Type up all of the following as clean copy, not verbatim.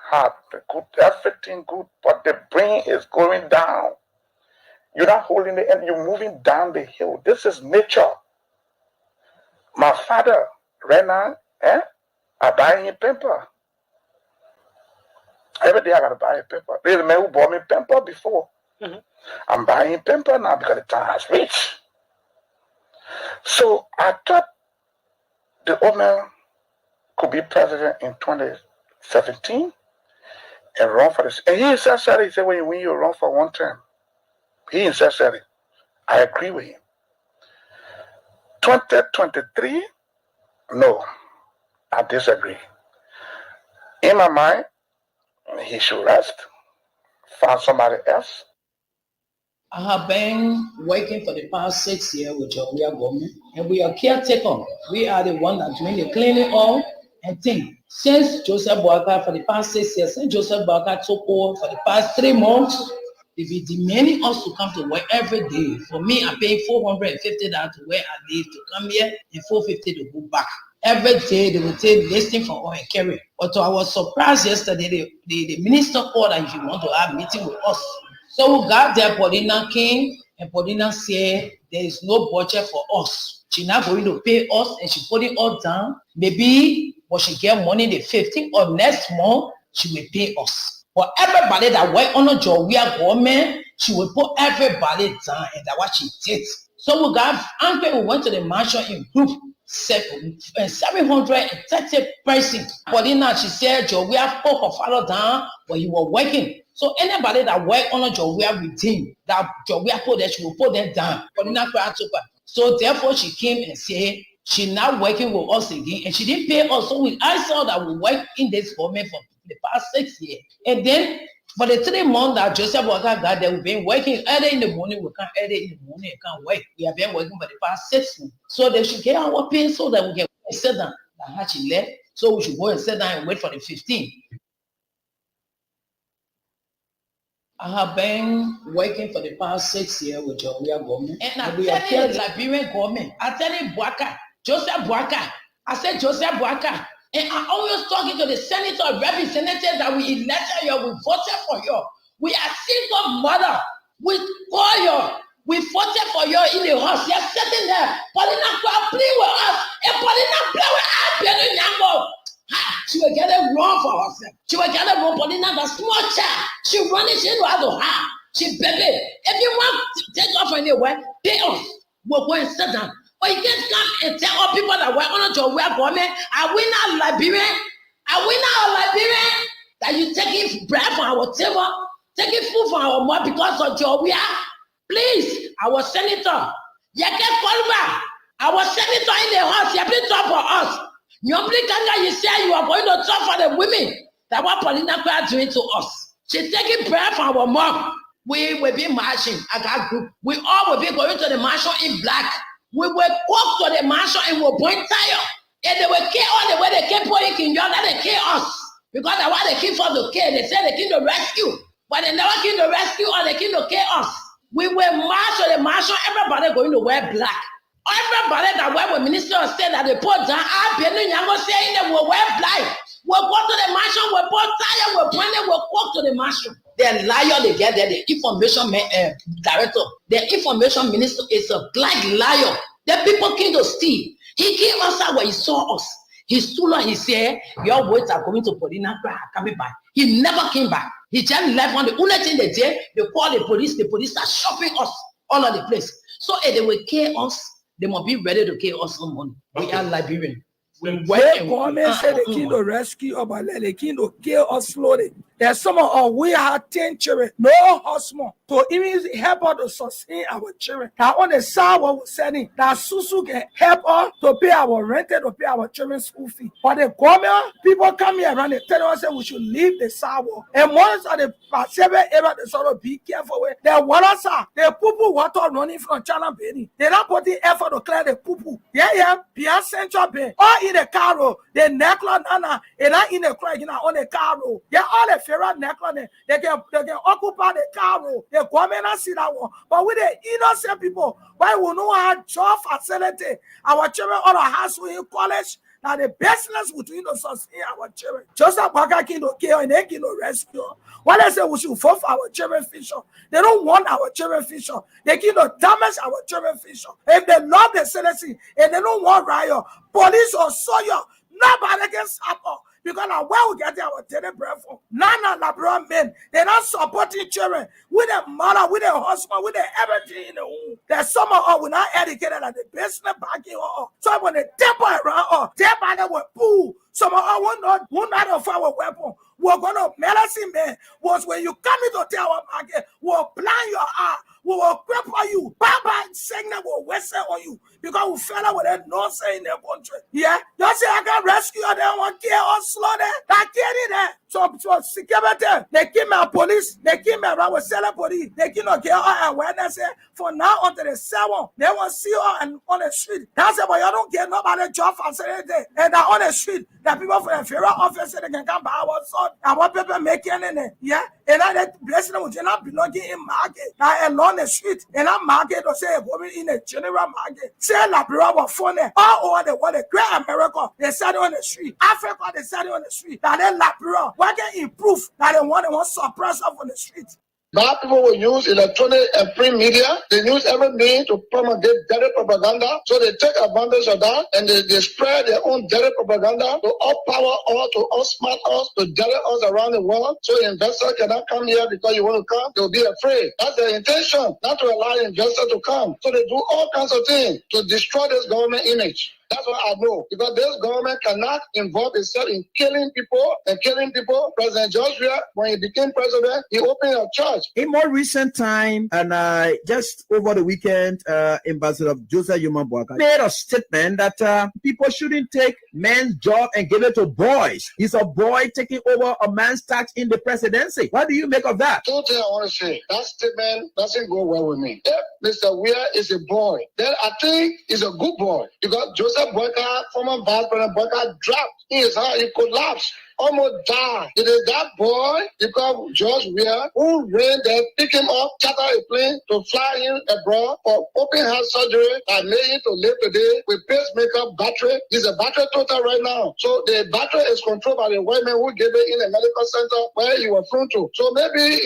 heart, good, everything good, but the brain is going down. You're not holding the end, you're moving down the hill. This is nature. My father, right now, I buy him paper. Every day I gotta buy a paper. There's a man who bought me paper before. Mm-hmm. I'm buying paper now because the time has reached. So I thought the old man could be president in 2017 and run for this. And he said, he said, when you run for one term, he said it. I agree with him. 2023, no, I disagree. In my mind, he should rest, find somebody else. I have been working for the past 6 years with Jowea government, and we are caretaker. We are the one that doing the cleaning up and thing. Since Joseph Boakai for the past 6 years, since Joseph Boakai took over for the past 3 months, they be demanding us to come to work every day. For me, I pay $450 to where I live to come here and $450 to go back. Every day they will take listing for oil and carry. But I was surprised yesterday, the minister called and he want to have a meeting with us. So we got there, Paulina came, and Paulina said there is no budget for us. She's not going to pay us, and she put it all down. Maybe when she get money the 15th of next month, she will pay us. For everybody that work on a job, we are government, she will put everybody down, and that's what she did. So we got angry, we went to the mansion in group. 730 persons. Paulina, she said, Jowea put her father down, but he was working. So anybody that work on a Jowea with him, that Jowea put that she will put them down. Paulina cried to her. So therefore she came and said, she's not working with us again, and she didn't pay us. So I saw that we work in this government for the past 6 years. And then for the 3 months that Joseph Boakai got there, we've been working early in the morning, we can't early in the morning, we can't work. We have been working for the past 6 months. So they should get our pay so that we can sit down. That how she left. So we should go and sit down and wait for the 15th. I have been working for the past 6 years with Jowea government. And I tell the Liberian government, I tell you Boakai, Joseph Boakai. I said Joseph Boakai. And I always talking to the senator, representatives that we elected you, we voted for you. We are single mother. We call you. We voted for you in the house. You're sitting there. Paulina play with us. And Paulina play with us. She will get it wrong for herself. She will get it wrong. Paulina, the small child. She running, she know how to have. She baby. If you want to take off anywhere, pay us. We'll go and sit down. But you can't come and tell all people that we're on a job, we're government, are we not Liberian? Are we not Liberian? That you taking bread from our table, taking food from our mouth because of job, we are? Please, our senator, you can call back. Our senator in the house, you please talk for us. You say you are going to talk for the women. That what Paulina is doing to us. She's taking bread from our mouth. We will be marching at that group. We all will be going to the mansion in black. We will walk to the mansion and we'll point tire. And they will kill all the way they keep putting in your that they kill us. Because that's why they keep for the kill. They say they came to rescue. But they never came to rescue or they came to kill us. We will march to the mansion, everybody going to wear black. Everybody that wear with minister said that they put down, saying they will wear black. We'll go to the mansion, we'll put tire, we'll point it, we'll walk to the mansion. The liar they get there, the information director, the information minister is a black liar. The people came to steal. He came outside when he saw us. He stood on, he said, your words are going to Paulina, coming back. He never came back. He just left on the only thing they did, they called the police are shopping us all over the place. So if they will kill us, they must be ready to kill us some money. We are Liberian. Government said they came to rescue us, but they came to kill us slowly. There's some of us, we have 10 children, no husband. To even help us to sustain our children. That on the side what we're saying, that Susu can help us to pay our rent, to pay our children's school fee. But the government, people come here around, they tell us that we should leave the sidewalk. And once of the seven area, they sort of be careful with. The water side, the poo water running from China Bay. They're not putting effort to clear the poo. Yeah, Pierre Central Bay. Or in the car road, the necklace, and not in the crack, on the car road. Yeah, all the Ferrat necklace, they can occupy the car road. The government not see that one. But with the innocent people, why we know our job facility, our children on the house in college, Now the business we doing to sustain our children. Joseph Boakai came to kill and they came to rescue. When they say we should vote for our children future, they don't want our children future. They came to damage our children future. If they love the citizen and they don't want riot, police or soldier, nobody can stop us. Because now where we get our daily bread from? None of the men, they're not supporting children with their mother, with their husband, with their everything in the home. There's some of us we're not educated at the business backing us. So when they temper around us, they will pull. Some of us will not offer our weapon. We're going to medicine man was when you come into our market, we'll plan your eye. We will cripple you. Baba saying that will whistle on you because we fell out with that nonsense in their country. Yeah, you say I can rescue them, want to kill or slow them. I can't do that. So security, they keep my police, they keep me around with selling police, they keep not get our awareness. For now until the 7, they want to see her on the street. That's it, but you don't get nobody job facility. And on the street, the people from the federal office they can come by our son. And what people making in it. Yeah, and I that blessing them will not belonging in market. Now along the street, and I market or say going in a general market. Say Liberia was phone all over the world, the great America, they sat on the street. Africa, they sat on the street. Now they Liberia, what can improve? Now they want to suppress up on the street. Bad people will use electronic and print media. They use every means to promulgate dirty propaganda. So they take advantage of that and they spread their own dirty propaganda to outpower us, to outsmart us, to dirty us around the world. So investors cannot come here because you want to come. They'll be afraid. That's their intention, not to allow investors to come. So they do all kinds of things to destroy this government image. That's what I know. Because this government cannot involve itself in killing people and killing people. President Joshua, when he became president, he opened a church. In more recent time, and just over the weekend, Ambassador Joseph Yuma Boakai made a statement that people shouldn't take men's job and give it to boys. He's a boy taking over a man's task in the presidency. What do you make of that? Two things I want to say. That statement doesn't go well with me. If Mr. Weir is a boy, then I think he's a good boy. Because Joseph Boakai, former Vice President Boakai, dropped in his heart, he collapsed, almost died. It is that boy, because George Weir, who ran there, pick him up, charter a plane to fly him abroad for open heart surgery that made him to live today with pacemaker battery. He's a battery total right now. So the battery is controlled by the white man who gave it in a medical center where he was flown to. So maybe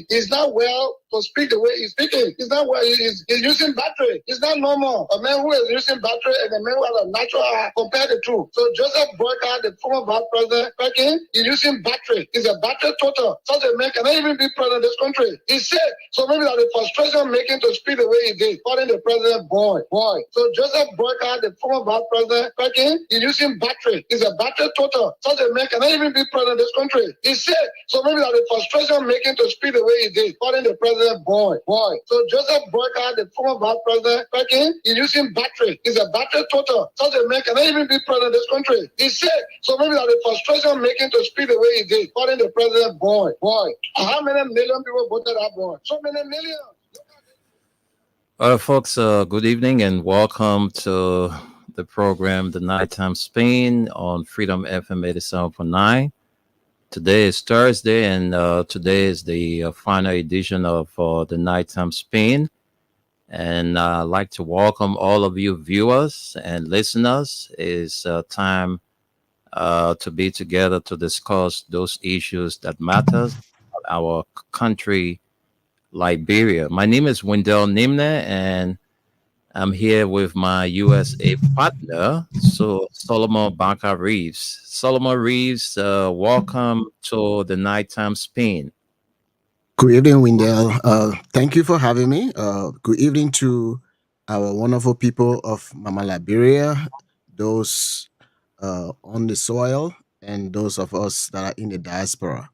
he's not well to speak the way he's speaking. He's not well. He's using battery. It's not normal. A man who is using battery and a man who has a natural eye, compare the two. So Joseph Boakai, the former vice president, he's using battery. He's a battery total. Such a man cannot even be president of this country. He's sick. So maybe that the frustration making to speak the way he did, calling the president boy. So Joseph Boakai, the former vice president, he's using battery. He's a battery total. Such a man cannot even be president of this country. He's sick. So maybe that the frustration making to speak the way he did, calling the president boy. So Joseph Boakai, the former vice president, he's using battery. He's a battery total. Such a man cannot even be president of this country. He's sick. So maybe that the frustration making to speak the way he did, calling the president boy. How many million people voted that boy? So many millions. Folks, good evening and welcome to the program, The Nighttime Spain on Freedom FM 87.9. Today is Thursday, and today is the final edition of the Nighttime Spain. And I'd like to welcome all of you viewers and listeners. It's time to be together to discuss those issues that matters our country, Liberia. My name is Wendell Nimne, and I'm here with my USA partner, so Solomon Boakai Reeves. Solomon Reeves, welcome to the Nighttime Spain. Good evening, Wendell. Thank you for having me. Good evening to our wonderful people of Mama Liberia, those on the soil, and those of us that are in the diaspora.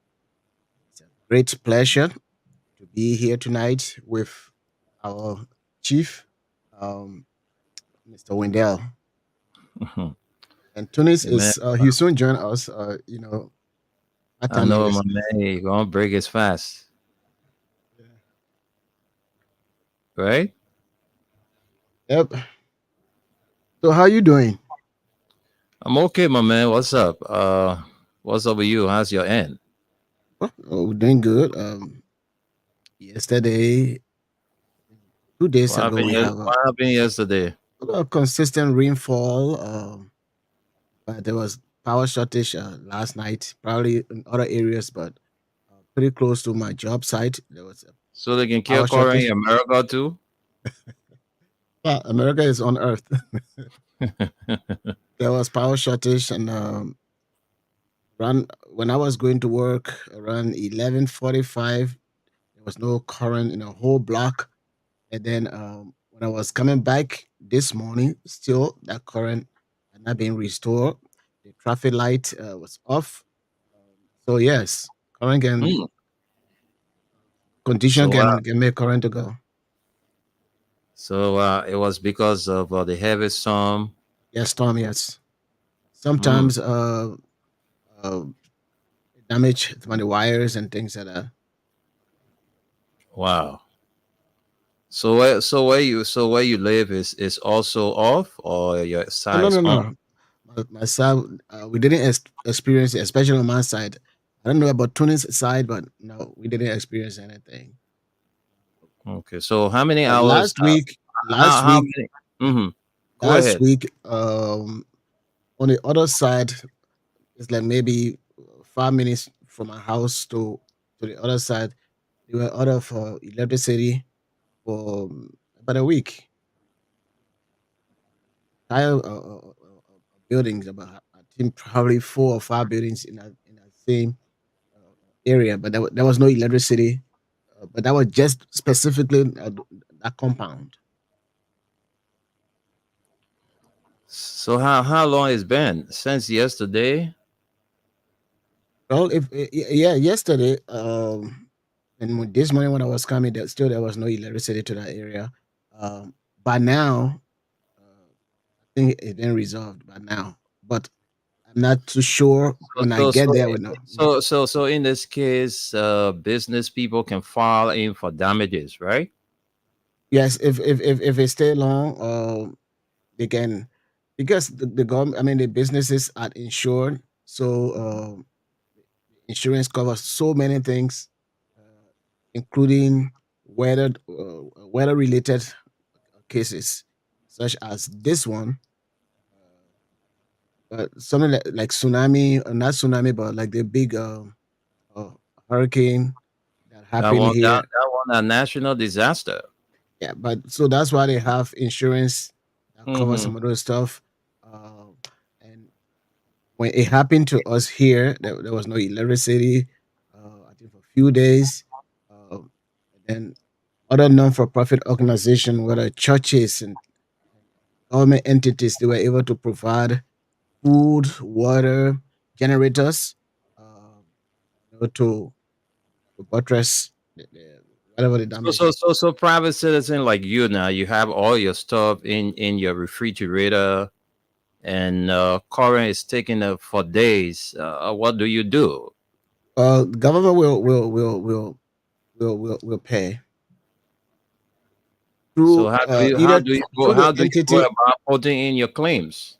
It's a great pleasure to be here tonight with our chief, Mr. Wendell. And Tunis is he'll soon join us. I know, my man, you're gonna break his fast. Yeah. Right? Yep. So how you doing? I'm okay, my man. What's up? What's up with you? How's your end? Oh, doing good. Yesterday, 2 days ago, what happened yesterday? A consistent rainfall, but there was power shortage last night, probably in other areas, but pretty close to my job site. There was a So they can kill power current shortage. in America too. Yeah, America is on Earth. There was power shortage, and around when I was going to work around 11:45, there was no current in a whole block. And then when I was coming back this morning, still that current had not been restored. The traffic light was off. So yes, current can Hmm. condition So can make current to go. it was because of the heavy storm. Yes, Tom. Yes. Hmm. Sometimes uh damage to the wires and things like that. Wow. So where you live is also off, or your Oh, no, side is no, on? no. My side, we didn't experience it, especially on my side. I don't know about Tunis' side, but no, we didn't experience anything. Okay. So how many But hours? last How week, many? Mm-hmm. Go last ahead. week, on the other side, it's like maybe 5 minutes from my house to the other side. They were out of electricity for about a week. Entire buildings, about I think probably 4 or 5 buildings in that same area, but there was no electricity. But that was just specifically that compound. So how long it's been since yesterday? Well, if yeah, yesterday, and this morning when I was coming, there was no electricity to that area. By now, I think it's been resolved by now, but I'm not too sure So when I so get so there. With no, so in this case, business people can file in for damages, right? yes, if it stay long, they can, because the government, I mean, the businesses are insured, so insurance covers so many things, including weather related cases, such as this one, something like tsunami, not tsunami, but like the big uh, hurricane that happened here. That one a national disaster. Yeah, but so that's why they have insurance that covers Mm-hmm. some of those stuff. Uh, and when it happened to us here, there was no electricity. I think for a few days. And then other non-for-profit organizations, whether churches and government entities, they were able to provide food, water, generators, uh, to buttress whatever the damage. So private citizen like you now, you have all your stuff in your refrigerator, and current is taking up for days. What do you do? Government will pay So through either through the how do you go entity. about putting in your claims?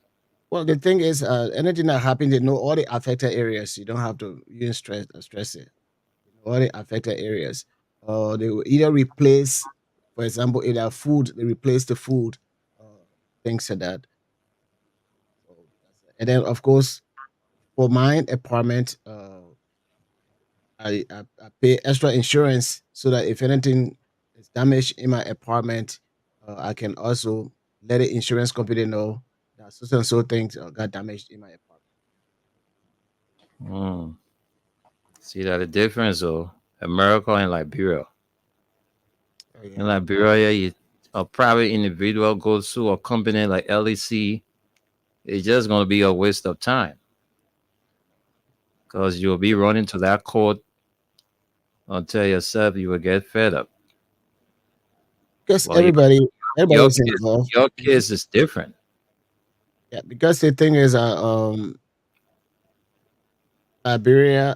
Well, the thing is, anything that happens, they know all the affected areas. You don't have to even stress it. You know, all the affected areas. They will either replace, for example, in their food, they replace the food, uh, things like that. So and then, of course, for mine apartment, I pay extra insurance so that if anything is damaged in my apartment, I can also let the insurance company know that so and so things got damaged in my apartment. Hmm. See that the difference though, America and Liberia. Oh, yeah. In Liberia, a private individual goes to a company like LEC, it's just going to be a waste of time because you'll be running to that court until yourself you will get fed up. Because Well, everybody's involved. your Mhm. case is different. Yeah, because the thing is, Liberia,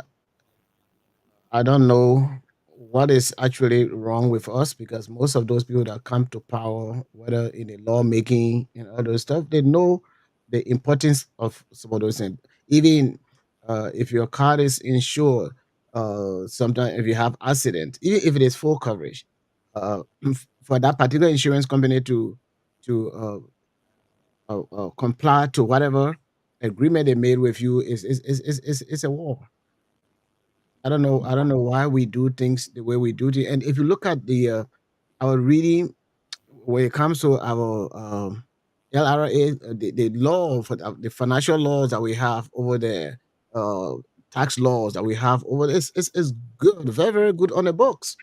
I don't know what is actually wrong with us, because most of those people that come to power, whether in the lawmaking and other stuff, they know the importance of some of those things. Even if your car is insured, sometimes if you have accident, even if it is full coverage, for that particular insurance company to comply to whatever agreement they made with you is a war. I don't know why we do things the way we do it. And if you look at the our reading when it comes to our LRA, the law for the financial laws that we have over there, uh, tax laws that we have over there, is good, very very good on the books.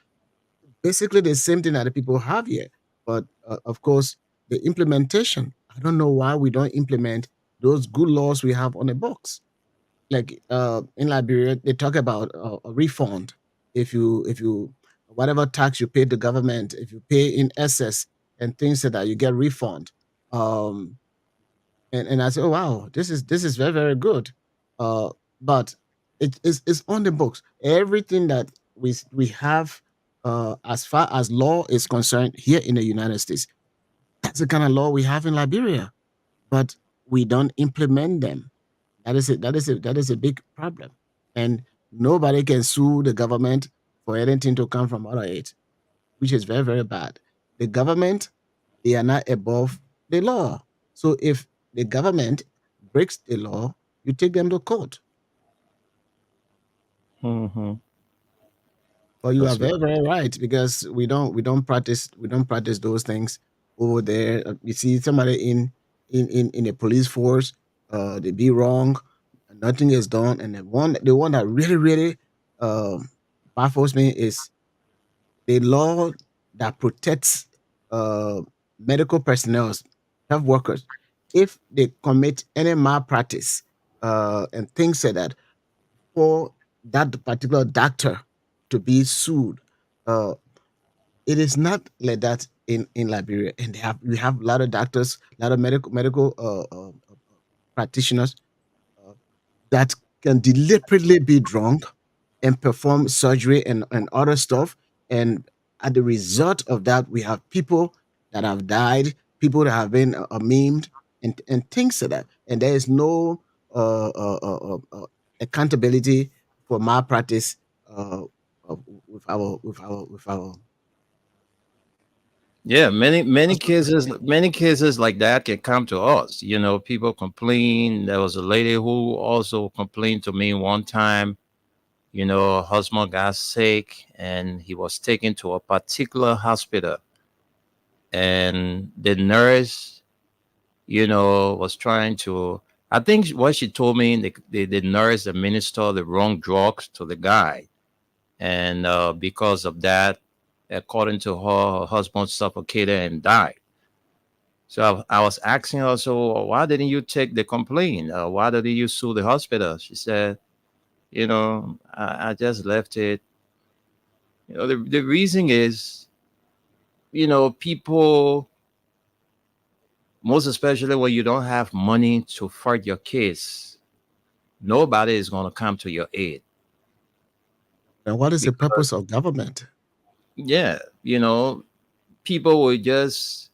Basically, the same thing that the people have here, but of course, the implementation. I don't know why we don't implement those good laws we have on the books. Like in Liberia, they talk about a refund if you whatever tax you pay the government, if you pay in excess and things like that, you get refund. Um, and I said, oh wow, this is very very good. Uh, but it's on the books. Everything that we have as far as law is concerned here in the United States, that's the kind of law we have in Liberia, but we don't implement them. That is a big problem, and nobody can sue the government for anything to come from out of it, which is very very bad. The government, they are not above the law. So if the government breaks the law, you take them to court. Mm-hmm. But you are That's very right. very right because we don't practice those things over there. You see somebody in a police force, they be wrong, nothing is done, and the one that really really um baffles me is the law that protects uh, medical personnel, health workers, if they commit any malpractice and things like that, for that particular doctor to be sued. Uh, it is not like that in Liberia, and we have a lot of doctors, a lot of medical practitioners uh, that can deliberately be drunk and perform surgery and other stuff. And as the result of that, we have people that have died, people that have been maimed, and things like that. And there is no accountability for malpractice with our. Yeah, many cases like that can come to us. You know, people complain. There was a lady who also complained to me one time. You know, her husband got sick and he was taken to a particular hospital, and the nurse, you know, was trying to. I think what she told me, the nurse administered the wrong drugs to the guy, and because of that, according to her husband suffocated and died. So I was asking her, so why didn't you take the complaint? Why didn't you sue the hospital? She said, you know, I just left it. You know, the reason is, you know, people, most especially when you don't have money to fight your case, nobody is going to come to your aid. And what is the Because, purpose of government? yeah, you know, people will just,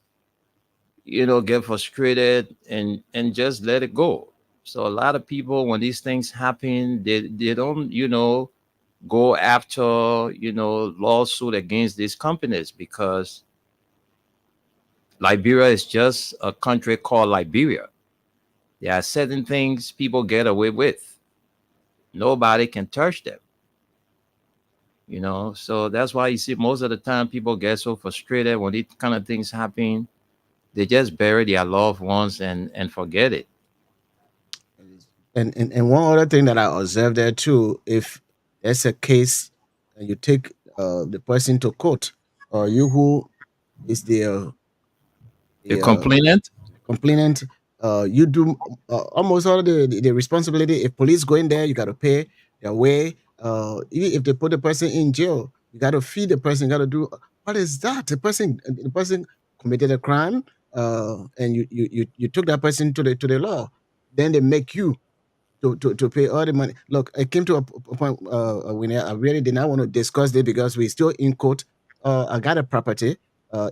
you know, get frustrated and just let it go. So a lot of people, when these things happen, they don't, you know, go after, you know, lawsuit against these companies, because Liberia is just a country called Liberia. There are certain things people get away with. Nobody can touch them, you know. So that's why you see most of the time people get so frustrated when these kind of things happen. They just bury their loved ones and forget it. And one other thing that I observed there too, if there's a case and you take the person to court, or you who is The the complainant. complainant, you do almost all the responsibility. If police go in there, you got to pay their way. Even if they put the person in jail, you got to feed the person. You got to do what is that? The person committed a crime, and you took that person to the law. Then they make you to pay all the money. Look, I came to a point when I really did not want to discuss this because we're still in court. I got a property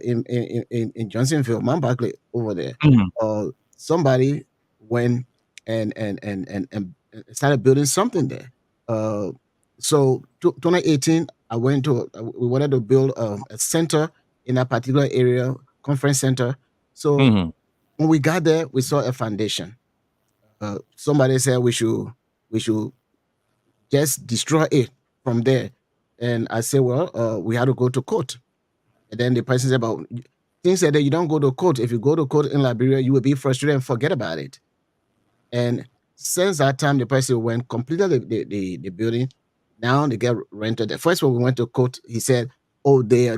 in Johnsonville, Mount Barkley over there. Mhm. Somebody went and started building something there. Uh, so 2018, we wanted to build a center in a particular area, conference center. So Mhm. when we got there, we saw a foundation. somebody said we should just destroy it from there. And I said, well, we had to go to court. And then the person said, "But things said that you don't go to court. If you go to court in Liberia, you will be frustrated and forget about it." And since that time, the person went completed the building. Now they get rented. The first one we went to court, he said, "Oh, the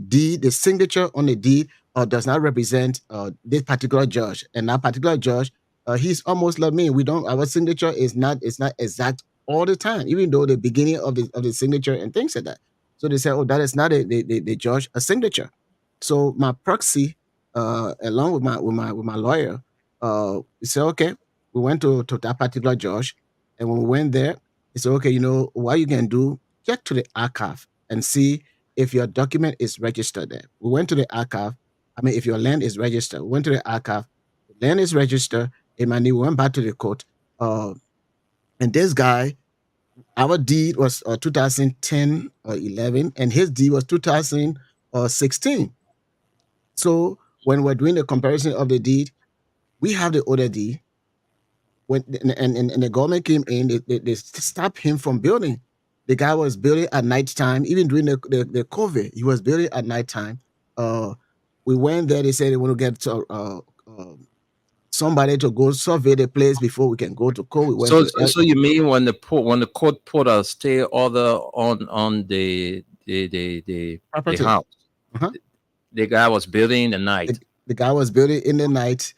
deed, the signature on the deed does not represent this particular judge." And that particular judge, he's almost like me. We don't. Our signature is not. It's not exact all the time, even though the beginning of the signature and things like that. So they said, "Oh, that is not the judge a signature." So my proxy, along with my lawyer, we said, "Okay." We went to that particular judge, and when we went there, he said, "Okay, what you can do, check to the archive and see if your document is registered there." We went to the archive. I mean, if your land is registered, we went to the archive. The land is registered. And we went back to the court. And this guy, our deed was 2010 or 11, and his deed was 2016. So when we're doing the comparison of the deed, we have the older deed. And the government came in, they stopped him from building. The guy was building at nighttime, even during the COVID. He was building at nighttime. We went there. They said they want to get somebody to go survey the place before we can go to court. We went So you mean when the court put a stay order on the property. house, Uh-huh. the guy was building in the night. The guy was building in the night.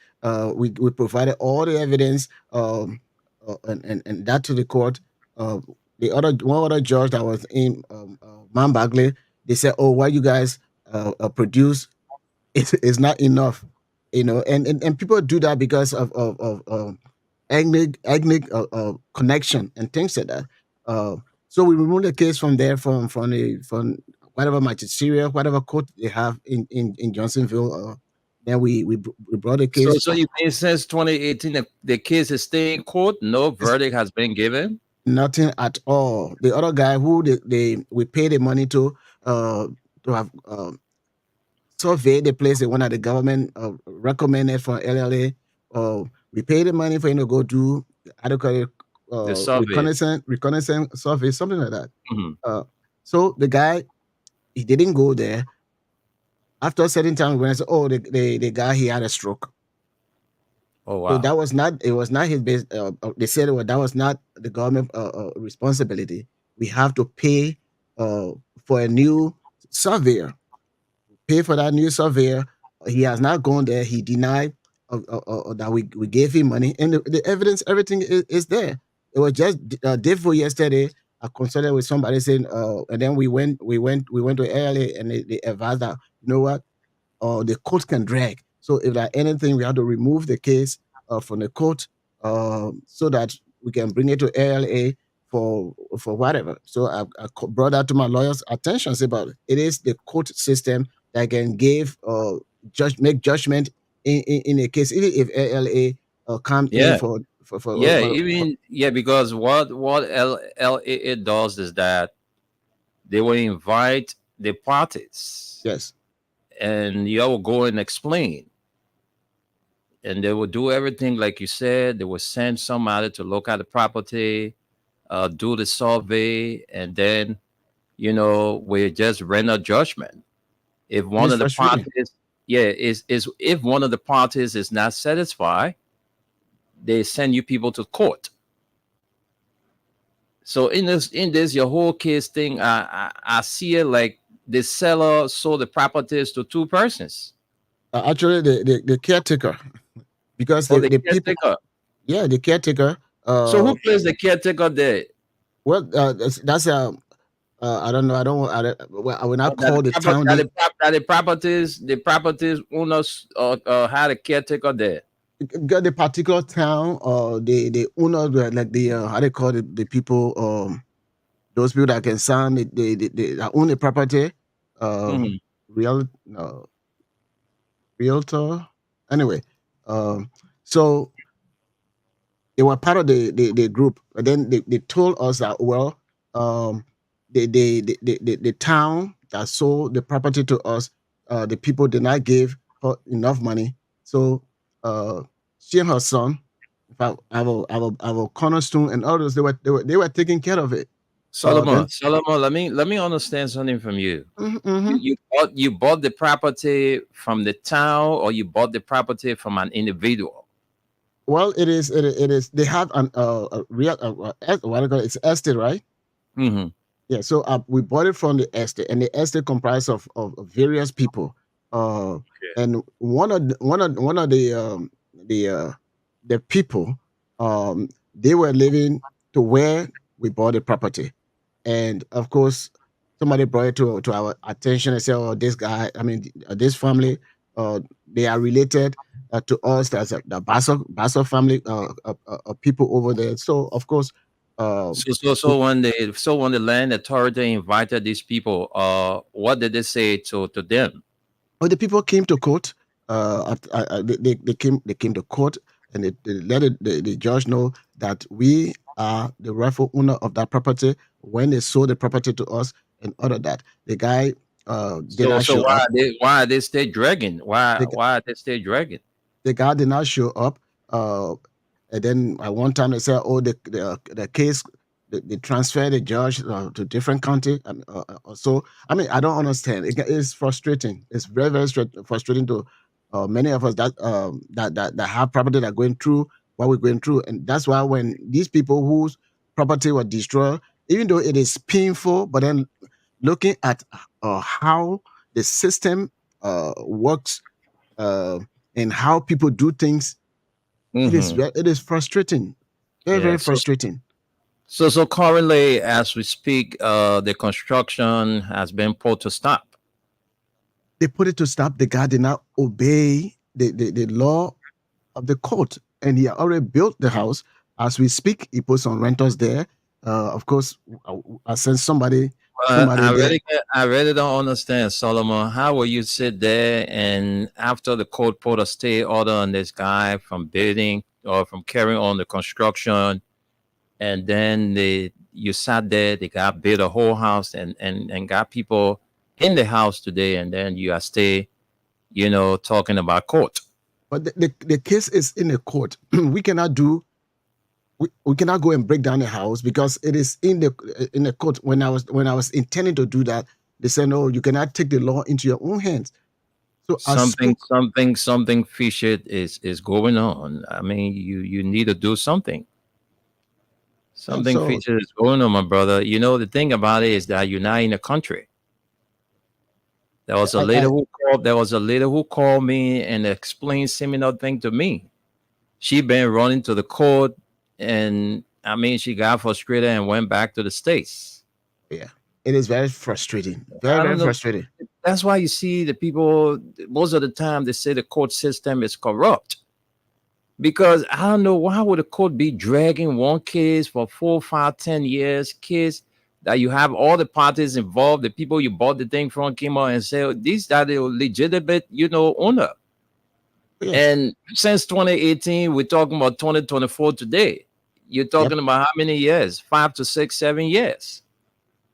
We provided all the evidence and that to the court. One other judge that was in Man Bagley, they said, "Oh, what you guys produce is not enough," and people do that because of ethnic connection and things like that. So we removed the case from there from whatever magisterial, whatever court they have in Johnsonville. Then we brought the case. So you mean since 2018 the case is staying in court? No verdict has been given? Nothing at all. The other guy who we paid the money to have surveyed the place, the one that the government recommended for LLA. We paid the money for him to go do adequate The survey. reconnaissance survey, something like that. Mhm. So the guy, he didn't go there. After a certain time, when I said, "Oh, the guy, he had a stroke." Oh So wow. that was not. It was not his base. They said that was not the government responsibility. We have to pay for a new surveyor. Pay for that new surveyor. He has not gone there. He denied that we gave him money, and the evidence, everything is there. It was just day before yesterday. I consulted with somebody saying, and then we went to ALA, and they advised that, you know what, the court can drag. So if there's anything, we have to remove the case from the court so that we can bring it to ALA for whatever. So I brought that to my lawyer's attention. Say, but it is the court system that can give make judgment in a case, even if ALA come Yeah. in for Because what LAA does is that they will invite the parties. Yes. And you will go and explain. And they will do everything like you said. They will send somebody to look at the property, do the survey, and then we just render judgment. If one of the parties, if one of the parties is not satisfied, they send you people to court. So in this your whole case thing, I see it like the seller sold the properties to two persons. Actually, the caretaker, because the people, caretaker. yeah, the caretaker. So who plays the caretaker there? Well, that's I don't know. I will not call the town. The properties owners had a caretaker there. Got the particular town or the owner, like the how they call it, the people, those people that can sign that own the property, realtor. Anyway, so they were part of the group, but then they told us that, well, the town that sold the property to us, the people did not give her enough money, so she and her son, our cornerstone and others, they were taking care of it. Solomon, let me understand something from you. You bought the property from the town, or you bought the property from an individual? Well, it is. They have a real what I call it's estate, right? Mm-hmm. Yeah. So we bought it from the estate, and the estate comprised of various people. And one of the people, they were living to where we bought the property, and of course, somebody brought it to our attention and said, "Oh, this guy, I mean, this family, they are related to us. There's the Basso family, people over there." So, of course, So when the land authority invited these people, what did they say to them? the people came to court. They came to court, and they let the judge know that we are the rightful owner of that property when they sold the property to us, and all of that. The guy did not show up. Why are they stay dragging? Why The, are they stay dragging? the guy did not show up. And then at one time they said, "Oh, the case." They transfer the judge to different county, so I mean, I don't understand. It's frustrating. It's very, very frustrating to many of us that have property that are going through what we're going through, and that's why when these people whose property were destroyed, even though it is painful, but then looking at how the system works and how people do things, it is frustrating, very, very frustrating. So currently, as we speak, the construction has been put to stop. They put it to stop. The guy did not obey the law of the court, and he already built the house. As we speak, he put some renters there. Of course, I sent somebody. I really don't understand, Solomon. How will you sit there and after the court put a stay order on this guy from building or from carrying on the construction, and then you sat there, they got built a whole house and got people in the house today, and then you are stay, talking about court. But the case is in the court. We cannot do. We cannot go and break down the house because it is in the court. When I was intending to do that, they said, "No, you cannot take the law into your own hands." So something fishy is going on. I mean, you need to do something. Something fishy is going on, my brother. The thing about it is that you're not in the country. There was a lady who called me and explained similar thing to me. She been running to the court, and I mean, she got frustrated and went back to the States. Yeah, it is very frustrating. Very, very frustrating. That's why you see the people, most of the time, they say the court system is corrupt. Because I don't know, why would the court be dragging one case for 4, 5, 10 years, case that you have all the parties involved, the people you bought the thing from came out and said, these are the legitimate, owner. Yeah. And since 2018, we're talking about 2024 today. You're talking about how many years? 5 to 6, 7 years.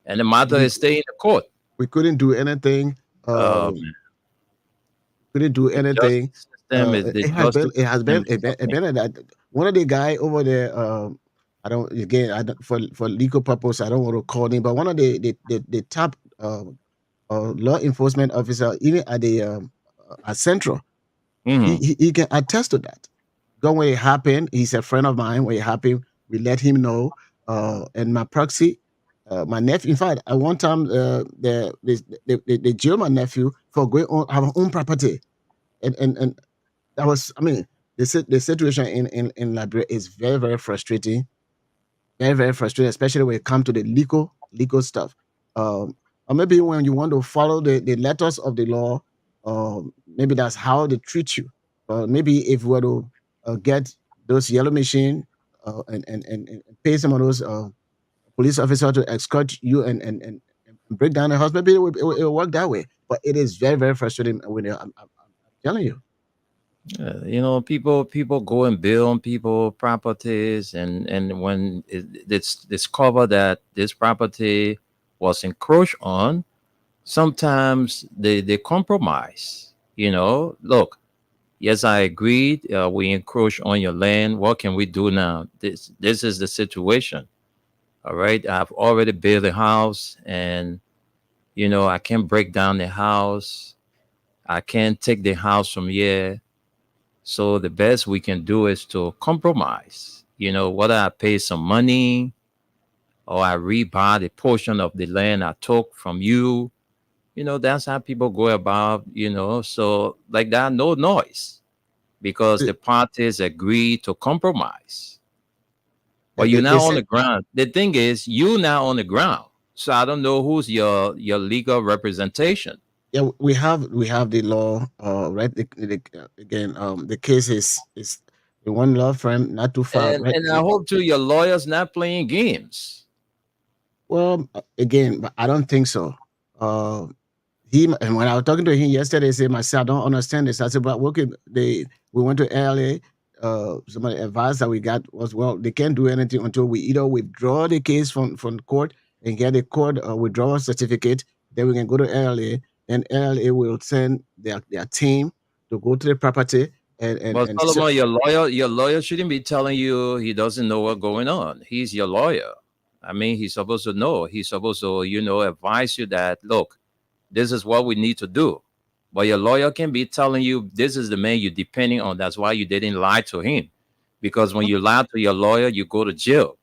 And the matter is staying in the court. We couldn't do anything. Couldn't do anything. It has been that one of the guy over there. For legal purpose, I don't want to call him, but one of the top law enforcement officer, even at the at Central, he can attest to that. Because when it happened, he's a friend of mine. When it happened, we let him know. And my proxy, my nephew. In fact, at one time, they jailed my nephew for going on our own property, and that was, I mean, the situation in Liberia is very, very frustrating. Very, very frustrating, especially when it comes to the legal stuff. Or maybe when you want to follow the letters of the law, maybe that's how they treat you. Maybe if we were to get those yellow machine and pay some of those police officers to escort you and break down the house, maybe it will work that way. But it is very, very frustrating when I'm telling you. People go and build on people properties, and when it's discovered that this property was encroached on, sometimes they compromise. Look, Yes, I agreed. We encroach on your land. What can we do now? This is the situation. All right. I've already built a house, and I can't break down the house. I can't take the house from here. So the best we can do is to compromise. Whether I pay some money or I rebuy the portion of the land I took from you. That's how people go about, so like that, no noise, because the parties agree to compromise. But you're now on the ground. The thing is, you now on the ground. So I don't know who's your legal representation. Yeah, we have the law, right? Again, the case is the one law firm not too far, right? And I hope too your lawyers not playing games. Well, again, but I don't think so. And when I was talking to him yesterday, he said, "Myself, I don't understand this." I said, "But okay, we went to LA. Some of the advice that we got was, well, they can't do anything until we either withdraw the case from court and get a court withdrawal certificate. Then we can go to LA, and LA will send their team to go to the property But and Solomon, your lawyer shouldn't be telling you he doesn't know what's going on. He's your lawyer. I mean, he's supposed to know. He's supposed to, advise you that, look, this is what we need to do. But your lawyer can be telling you this is the man you're depending on. That's why you didn't lie to him. Because when you lie to your lawyer, you go to jail.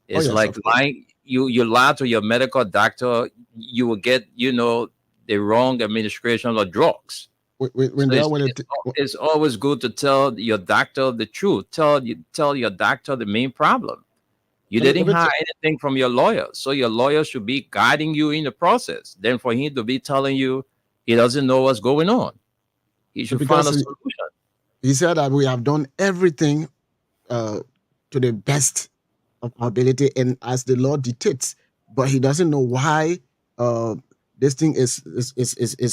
It's yes, like lying. You lie to your medical doctor, you will get, the wrong administration of drugs. It's always good to tell your doctor the truth. Tell your doctor the main problem. You didn't hide anything from your lawyer, so your lawyer should be guiding you in the process. Then for him to be telling you he doesn't know what's going on, he should find a solution. He said that we have done everything to the best of our ability and as the law dictates, but he doesn't know why this thing is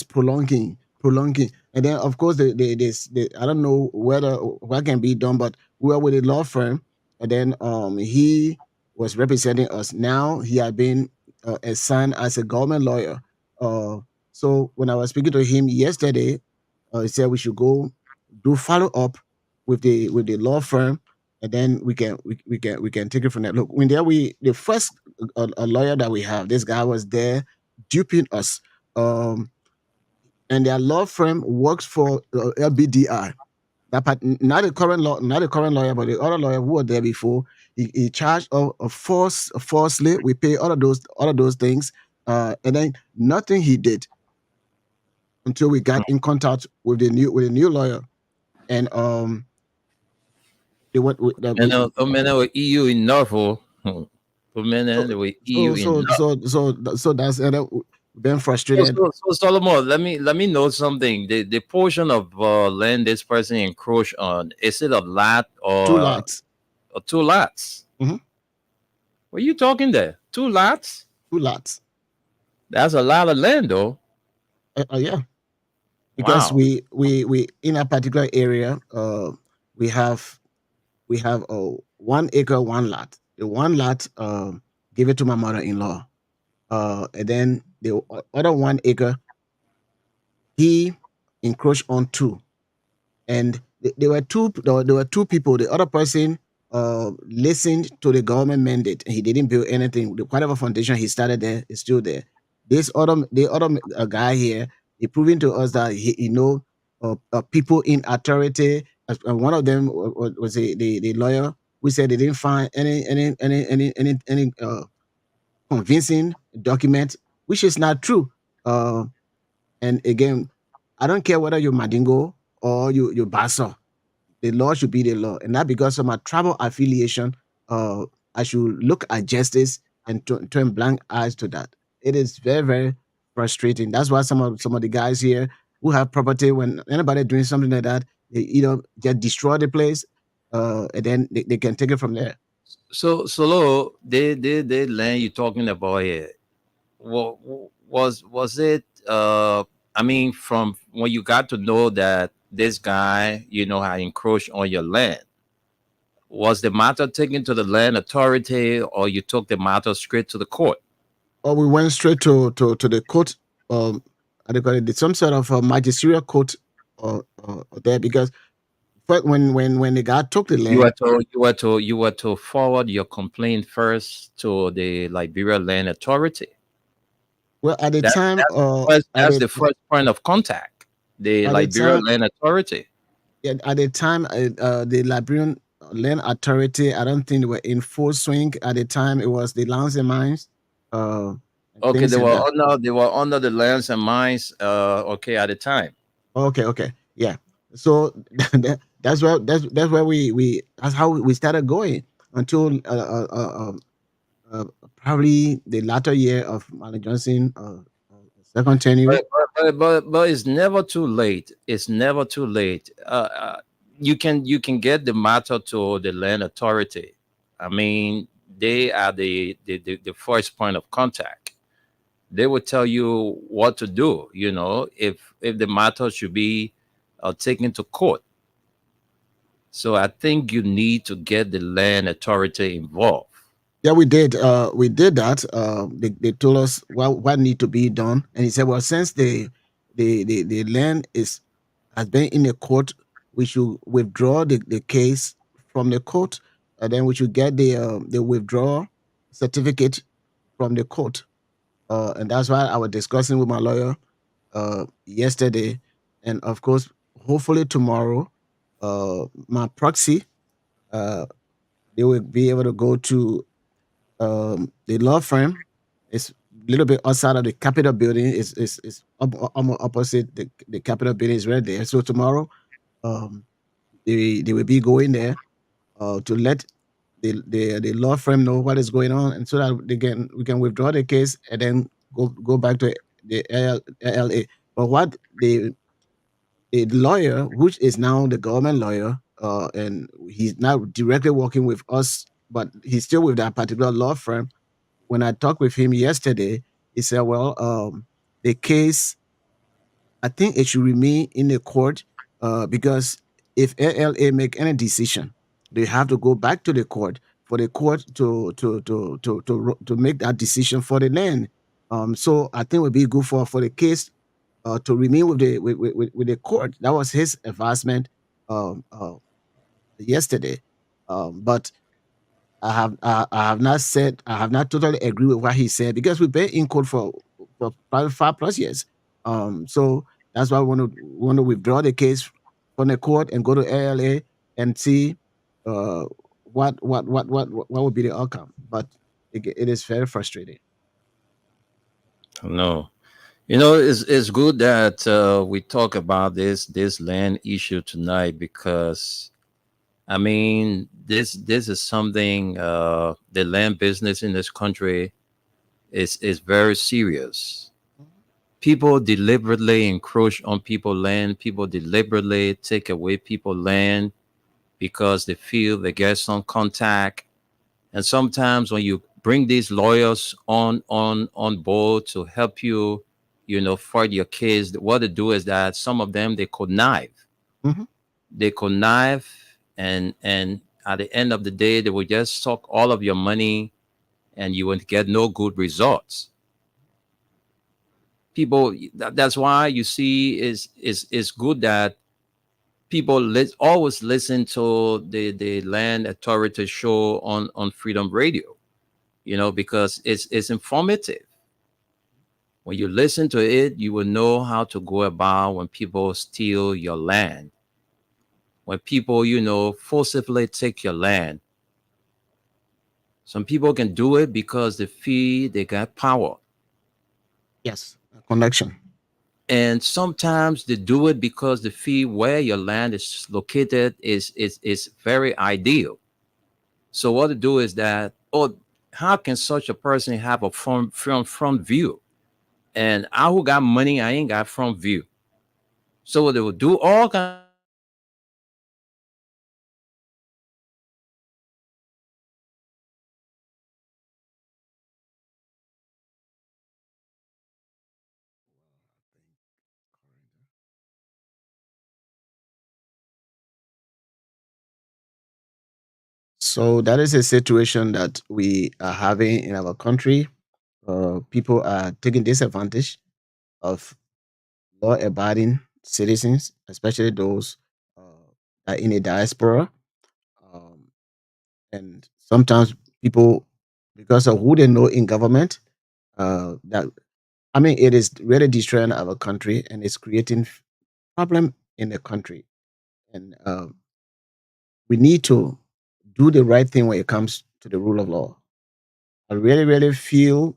prolonging. And then of course I don't know what can be done, but we are with a law firm, and then he was representing us. Now he had been assigned as a government lawyer. So when I was speaking to him yesterday, he said we should go do follow up with the law firm, and then we can take it from there. Look, when the first lawyer that we have, this guy was there duping us, and their law firm works for LBDI. That part, not the current lawyer, but the other lawyer who was there before. He charged falsely. We pay all of those things, and then nothing he did until we got in contact with the new lawyer, and they went with the EU in Norfolk. So that's been frustrated. So Solomon, let me know something. The portion of land this person encroached on, is it a lot or 2 lots? Or 2 lots? Mhm. What are you talking there? 2 lots? 2 lots. That's a lot of land, though. Yeah, because Wow. we in a particular area, we have 1 acre, 1 lot. The 1 lot, give it to my mother-in-law, and then the other 1 acre, he encroached on 2, and there were two people. The other person listened to the government mandate, and he didn't build anything. Whatever foundation he started there is still there. The other guy here, he proving to us that he know people in authority. And one of them was the lawyer who said they didn't find any convincing document, which is not true. And again, I don't care whether you're Madingo or you're Basso. The law should be the law, and not because of my tribal affiliation. I should look at justice and turn blank eyes to that. It is very, very frustrating. That's why some of the guys here who have property, when anybody doing something like that, they just destroy the place, and then they can take it from there. So Solo, the land you're talking about here, was it? I mean, from when you got to know that this guy, had encroached on your land, was the matter taken to the land authority, or you took the matter straight to the court? Or we went straight to the court. How do you call it? Some sort of magisterial court there, because But when the guy took the You land, were to forward your complaint first to the Liberia Land Authority. well, at the That, time, that's the first point of contact. The at the Liberia time, Land Authority. the Liberian Land Authority, I don't think they were in full swing at the time. It was the lands and mines, and Okay, things like that. they were under the lands and mines. Okay, at the time. Okay, yeah. So that's where we that's how we started going until probably the latter year of Marlon Johnson, second tenure. But it's never too late. It's never too late. You can get the matter to the land authority. I mean, they are the first point of contact. They will tell you what to do. You know, if the matter should be taken to court. So I think you need to get the land authority involved. Yeah, we did. We did that. They told us what need to be done, and he said, well, since the land has been in the court, we should withdraw the case from the court, and then we should get the withdrawal certificate from the court. And that's why I was discussing with my lawyer yesterday, and of course, hopefully tomorrow, my proxy, uh, they will be able to go to the law firm. It's a little bit outside of the Capitol building. It's almost opposite the Capitol building is right there. So tomorrow, um, they will be going there to let the law firm know what is going on, and so that we can withdraw the case and then go back to the LA. But what the lawyer, which is now the government lawyer, and he's now directly working with us, but he's still with that particular law firm. When I talked with him yesterday, he said, "Well, the case, I think it should remain in the court because if LLA make any decision, they have to go back to the court for the court to make that decision for the land. So I think it would be good for the case to remain with the court." That was his advisement yesterday. But I have not said I have not totally agree with what he said because we've been in court for probably 5+ years. So that's why we want to withdraw the case from the court and go to ALA and see what would be the outcome. But it is very frustrating. No. You know, it's good that we talk about this land issue tonight because I mean this is something the land business in this country is very serious. People deliberately encroach on people land. People deliberately take away people land because they feel they get some contact. And sometimes when you bring these lawyers on board to help you, you know, fight your case, what they do is that some of them they connive. Mhm. They connive, and at the end of the day, they will just suck all of your money, and you will get no good results. People, that's why you see is good that people always listen to the land authority show on Freedom Radio, you know, because it's informative. When you listen to it, you will know how to go about when people steal your land, when people, you know, forcibly take your land. Some people can do it because they feel they got power. Yes, connection. And sometimes they do it because they feel where your land is located is very ideal. So what they do is that, oh, how can such a person have a front view? And I who got money, I ain't got front view. So they will do all kinds. So that is a situation that we are having in our country. People are taking disadvantage of law-abiding citizens, especially those in a diaspora. Um, and sometimes people, because of who they know in government, that I mean, it is really destroying our country and it's creating problem in the country. And we need to do the right thing when it comes to the rule of law. I really, really feel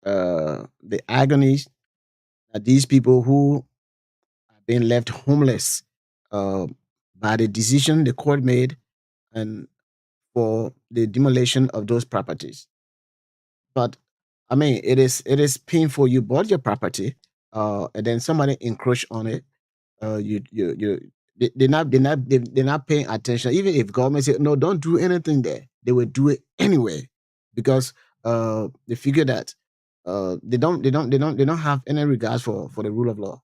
the agony that these people who have been left homeless uh, by the decision the court made and for the demolition of those properties. But I mean, it is painful. You bought your property, and then somebody encroach on it. They're not paying attention. Even if government say no, don't do anything there, they will do it anyway because they figure that they don't have any regards for the rule of law.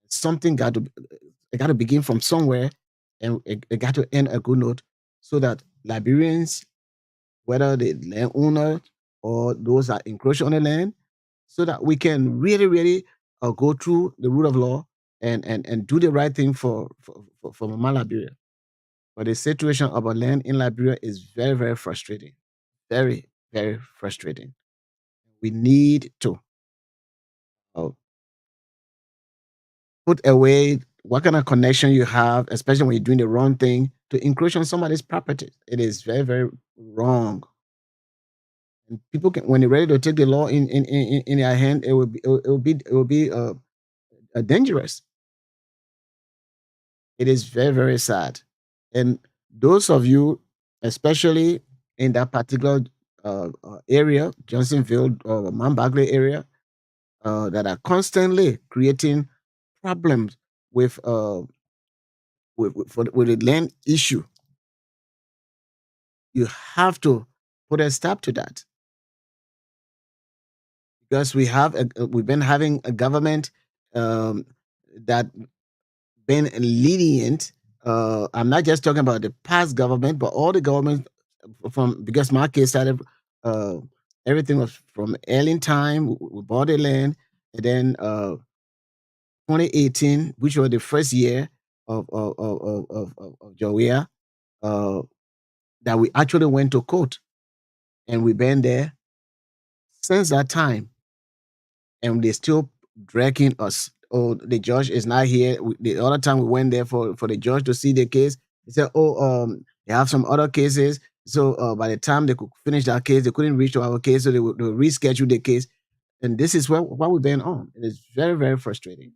Something got to it got to begin from somewhere, and it got to end a good note, so that Liberians, whether the landowner or those that encroach on the land, so that we can really, really go through the rule of law and do the right thing for Mama Liberia. But the situation of our land in Liberia is very, very frustrating. Very, very frustrating. We need to uh, put away what kind of connection you have, especially when you're doing the wrong thing, to encroach on somebody's property. It is very, very wrong. And people can, when they're ready to take the law in their hand, it will be dangerous. It is very, very sad. And those of you, especially in that particular area, Johnsonville or Mount Bagley area, that are constantly creating problems with with the land issue, you have to put a stop to that because we've been having a government um, that been lenient. I'm not just talking about the past government, but all the governments from because my case started. Uh, Everything was from early time. We bought the land, and then 2018, which was the first year of Joia, uh, that we actually went to court, and we've been there since that time, and they still dragging us. Oh, the judge is not here. The other time we went there for the judge to see the case, he said, "Oh, they have some other cases." So by the time they could finish that case, they couldn't reach to our case, so they reschedule the case. And this is what we've been on. It is very, very frustrating.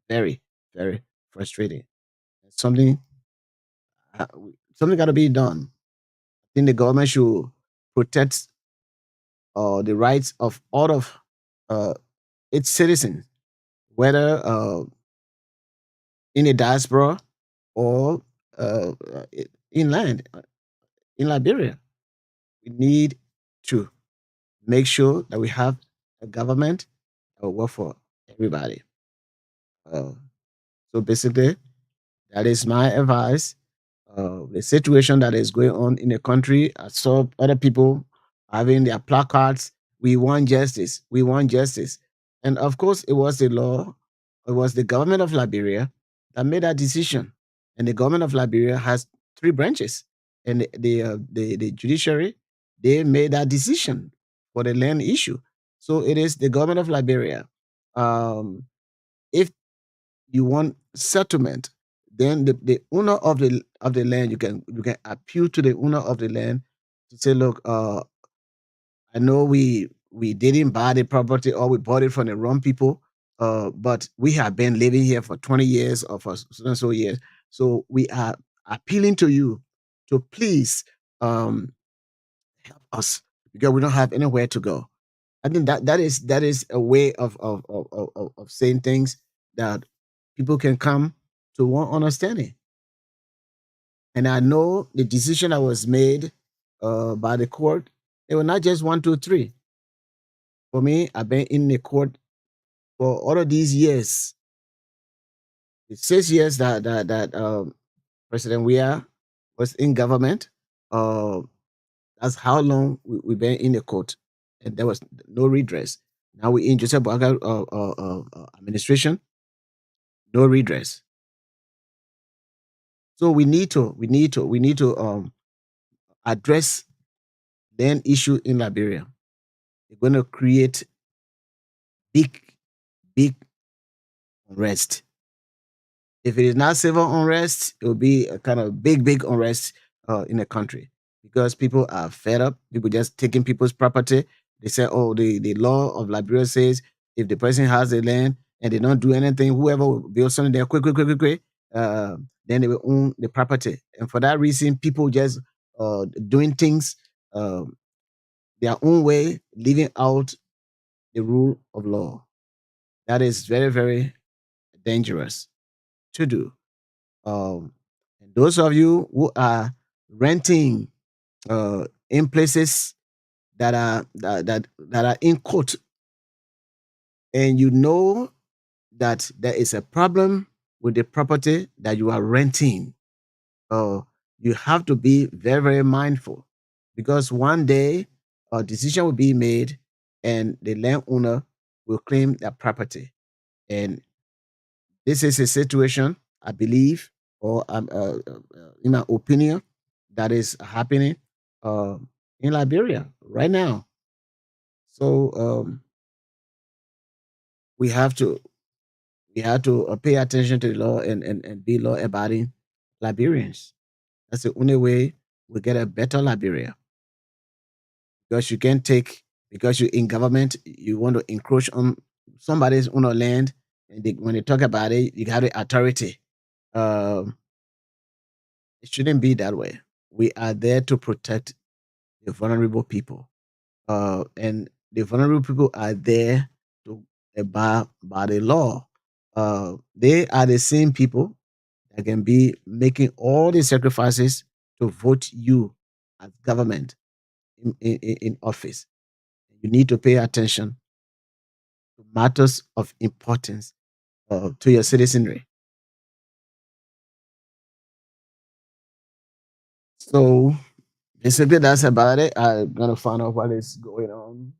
Very, very frustrating. Something, uh, something got to be done. I think the government should protect the rights of all of uh, its citizens, whether in the diaspora or inland in Liberia. We need to make sure that we have a government that will work for everybody. Uh, so basically, that is my advice. The situation that is going on in the country, I saw other people having their placards. We want justice. We want justice. And of course, it was the law, it was the government of Liberia that made that decision. And the government of Liberia has three branches. And the judiciary, they made that decision for the land issue. So it is the government of Liberia. Um, if you want settlement, then the owner of the land, you can appeal to the owner of the land to say, look, I know we didn't buy the property or we bought it from the wrong people, but we have been living here for 20 years or for so and so years. So we are appealing to you to please um, help us because we don't have anywhere to go. I think that is a way of saying things that people can come to one understanding. And I know the decision that was made by the court, it was not just one, two, three. For me, I've been in the court for all of these years. It's 6 years that President Weah was in government. Uh, that's how long we've been in the court, and there was no redress. Now we in Joseph Boaga administration, no redress. So we need to address the issue in Liberia. We're going to create big, big unrest. If it is not civil unrest, it will be a kind of big, big unrest in the country because people are fed up. People just taking people's property. They say, oh, the law of Liberia says if the person has the land and they don't do anything, whoever will build something there quick, quick, quick, quick, quick, then they will own the property. And for that reason, people just doing things uh, their own way, leaving out the rule of law. That is very, very dangerous to do. And those of you who are renting in places that are in court, and you know that there is a problem with the property that you are renting, uh, you have to be very, very mindful because one day a decision will be made and the landowner will claim that property. And this is a situation, I believe, or in my opinion, that is happening uh, in Liberia right now. So we have to pay attention to the law and be law abiding Liberians. That's the only way we get a better Liberia. Because you can take because you're in government, you want to encroach on somebody's own land, and when they talk about it, you have the authority. Um, it shouldn't be that way. We are there to protect the vulnerable people, and the vulnerable people are there to abide by the law. They are the same people that can be making all the sacrifices to vote you as government in office. You need to pay attention to matters of importance to your citizenry. So basically, that's about it. I'm gonna find out what is going on.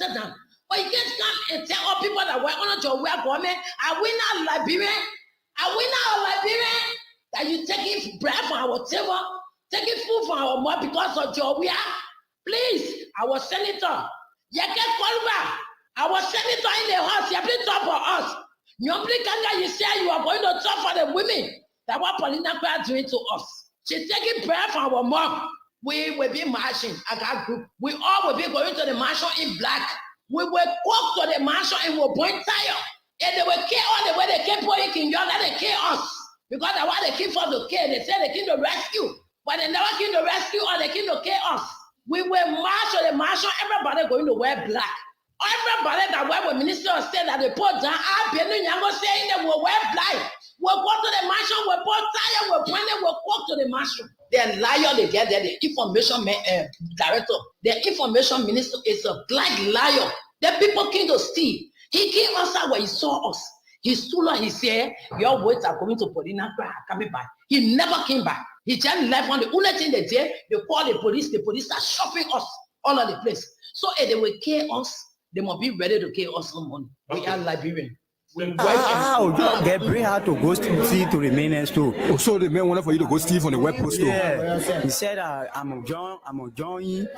sit down. But you can't come and tell all people that we're on your way government, are we not Liberian? Are we not Liberian? That you taking bread from our table, taking food from our mouth because of your way? Please, our senator, you can call back. Our senator in the house, you please talk for us. You say you are going to talk for the women. That what Paulina is doing to us. She's taking prayer from our mom. We will be marching at that group. We all will be going to the mansion in black. We will walk to the mansion and we'll point tire. And they will kill all the way they keep putting in your they kill us. Because that's why they keep for the kill. They say they came to rescue. But they never came to rescue or they came to kill us. We will march to the mansion. Everybody going to wear black. Everybody that wear the minister of state that they put down, I've been saying they will wear black. We'll go to the mansion, we'll put tire, we'll point it, we'll walk to the mansion. The liar, they get there, the information director, the information minister is a black liar. The people came to steal. He came outside where he saw us. He stood up, he said, your words are going to Paulina coming back. He never came back. He just left on the only thing they did, they called the police are shopping us all over the place. So if they will kill us, they must be ready to kill us some money. We are Liberian. We they bring her to go steal to the mainland store. Oh, so the man wanted for you to go steal from the web post store. Yeah, he said I'm joining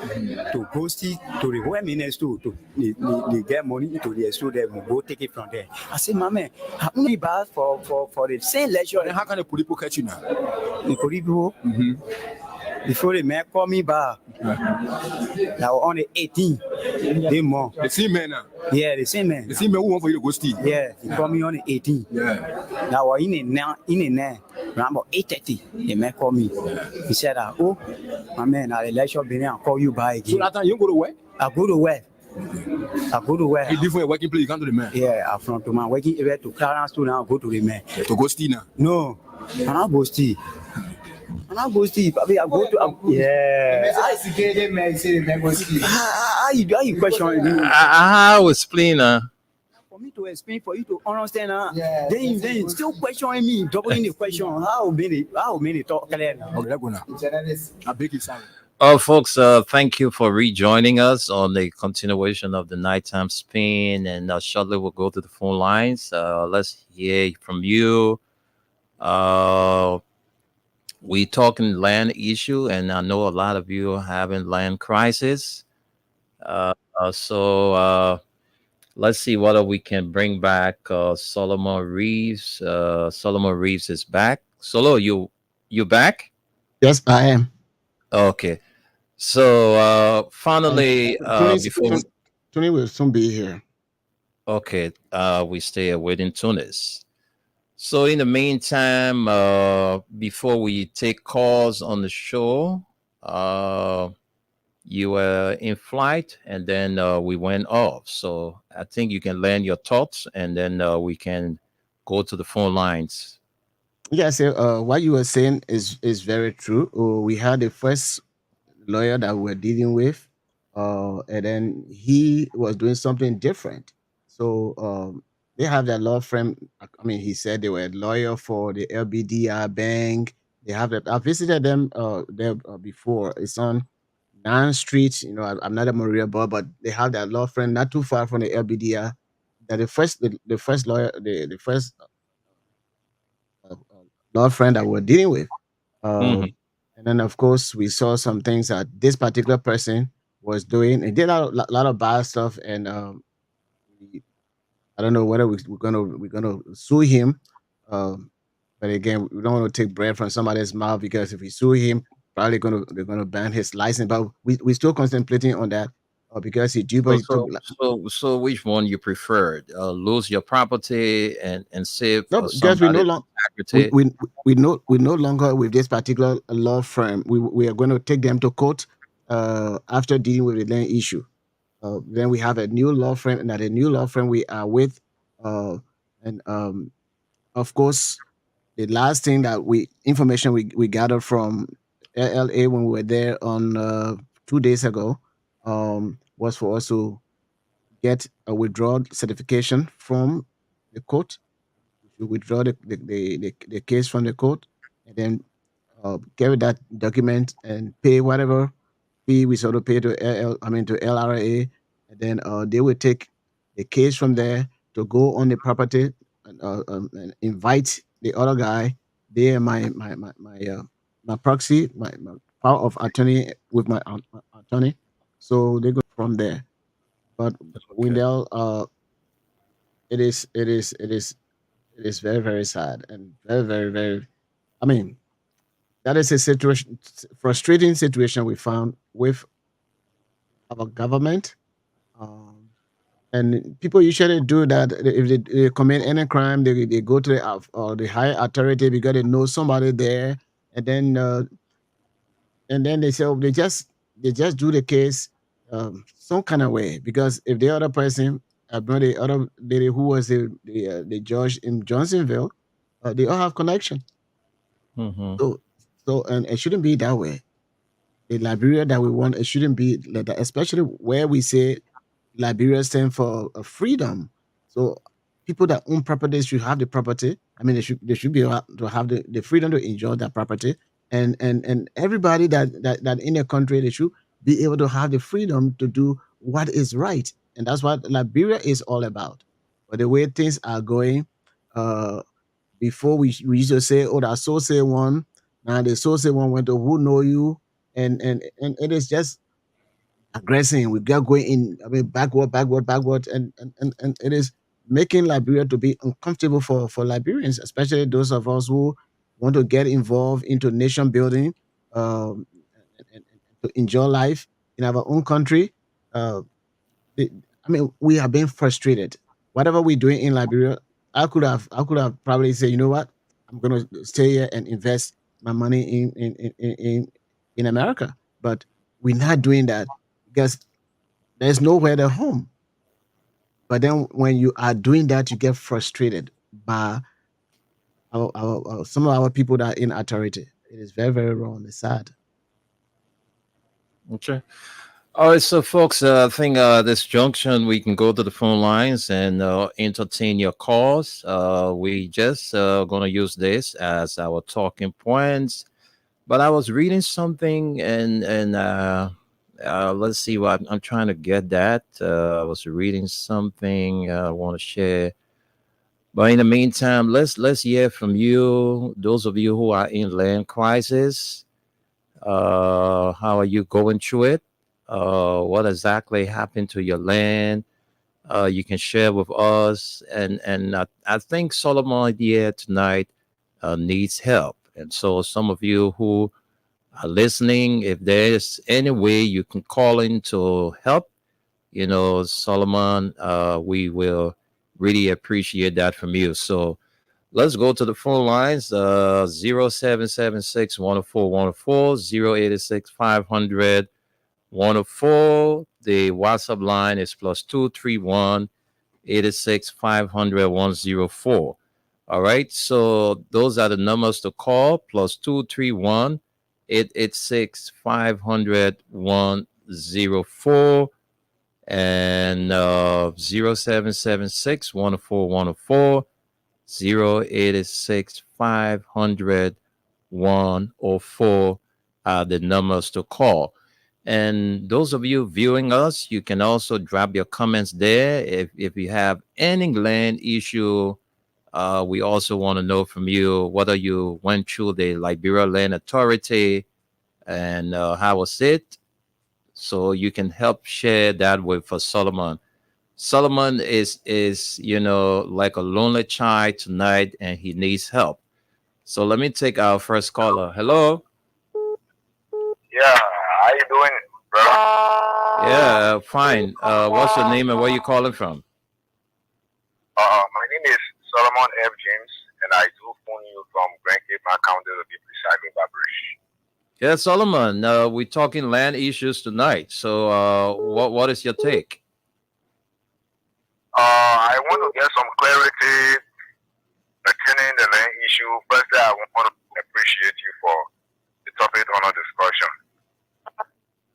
to go steal to the web mainland store to they get money to the store. They will go take it from there. I said, my man, I only buy for the same leisure. And how can the police catch you now? The police before the man called me back, I was on the 18th. They more. The same man now. Yeah, the same man. The same man who want for you to go steal. Yeah, he called me on the 18th. Yeah. Now in the night, around about 8:30, the man called me. He said, "Oh, my man, I'll let you be there and call you back again." So that time you go to work? I go to work. You leave from your working place, you come to the man. Yeah, I'm from to my working area to Clarence to now go to the man. To go steal now. No, I'm not go steal. I go steal. I go to yeah. How you question me? I will explain. For me to explain, for you to understand, then you still questioning me, doubling the question. How many talk clear now? Okay, let's go now. I beg you, sorry. Oh, folks, thank you for rejoining us on the continuation of the nighttime spin. And shortly we'll go to the phone lines. Let's hear from you. We talking land issue, and I know a lot of you are having land crisis. So let's see whether we can bring back Solomon Reeves. Solomon Reeves is back. Solo, you back? Yes, I am. Okay. So finally, before Tony will soon be here. okay, we stay awaiting Tunis. So in the meantime, before we take calls on the show, you were in flight and then we went off. So I think you can land your thoughts and then we can go to the phone lines. Yes, what you were saying is very true. We had the first lawyer that we're dealing with, and then he was doing something different. So they have their law firm. I mean, he said they were a lawyer for the LBDR Bank. They have that. I visited them there before. It's on 9th Street. You know, I'm not a Maria Bar, but they have that law firm not too far from the LBDR. That the first lawyer, the first law firm that we're dealing with. Mhm. And then, of course, we saw some things that this particular person was doing. He did a lot of bad stuff, and I don't know whether we're gonna sue him. But again, we don't want to take bread from somebody's mouth, because if we sue him, probably they're gonna ban his license. But we're still contemplating on that, because he dubious. So which one you preferred? Lose your property and save No, because we no somebody longer integrity? we no longer with this particular law firm. We are going to take them to court after dealing with the land issue. Then we have a new law firm, and at a new law firm we are with, and of course, the last thing that information we gathered from LLA when we were there on 2 days ago, was for us to get a withdrawal certification from the court. To withdraw the case from the court, and then carry that document and pay whatever fee we sort of pay to to LRA, and then they will take the case from there to go on the property and invite the other guy. They are my proxy, my power of attorney with my attorney. So they go from there. But Okay. Wendell, it is very, very sad and very, very, very. I mean, that is a situation, frustrating situation we found with our government. Um, and people usually do that if they commit any crime, they go to the higher authority because they know somebody there, and then they say, oh, they just do the case some kind of way, because if the other person, know the other lady who was the judge in Johnsonville, they all have connection. Mm-hmm. So it shouldn't be that way. The Liberia that we want, it shouldn't be like that, especially where we say Liberia stand for freedom. So people that own property should have the property. I mean, they should be able to have the freedom to enjoy that property, and everybody that in a country, they should be able to have the freedom to do what is right, and that's what Liberia is all about. But the way things are going, uh, before we used to say, oh, that so say one. Now the so say one went to who know you, and it is just aggressing. We get going in, I mean, backward, and it is making Liberia to be uncomfortable for Liberians, especially those of us who want to get involved into nation building, um, and to enjoy life in our own country. Uh, I mean, we are being frustrated. Whatever we're doing in Liberia, I could have probably said, you know what, I'm gonna stay here and invest my money in America. But we're not doing that because there's nowhere to home. But then when you are doing that, you get frustrated by some of our people that are in authority. It is very, very wrong. It's sad. Okay. All right, so folks, I think this junction we can go to the phone lines and entertain your calls. We just gonna use this as our talking points. But I was reading something, and let's see what I'm trying to get that. I was reading something I want to share. But in the meantime, let's hear from you. Those of you who are in land crisis, how are you going through it? What exactly happened to your land? You can share with us, and I think Solomon here tonight needs help. And so, some of you who are listening, if there's any way you can call in to help, Solomon, we will really appreciate that from you. So let's go to the phone lines, 0776 104. The WhatsApp line is +231 86 500 104. All right. So those are the numbers to call, +231 886 500 104 and 0776 104 086 500 104 are the numbers to call. And those of you viewing us, you can also drop your comments there. If you have any land issue, we also want to know from you whether you went through the Liberia Land Authority and how was it. So you can help share that with Solomon. Solomon is like a lonely child tonight, and he needs help. So let me take our first caller. Hello. Yeah, how you doing, brother? Yeah, fine. What's your name and where you calling from? My name is Solomon F. James, and I do phone you from Grand Cape County to be precisely Barbarish. Yeah, Solomon. We're talking land issues tonight. So, what is your take? I want to get some clarity pertaining the land issue. Firstly, I want to appreciate you for the topic on our discussion.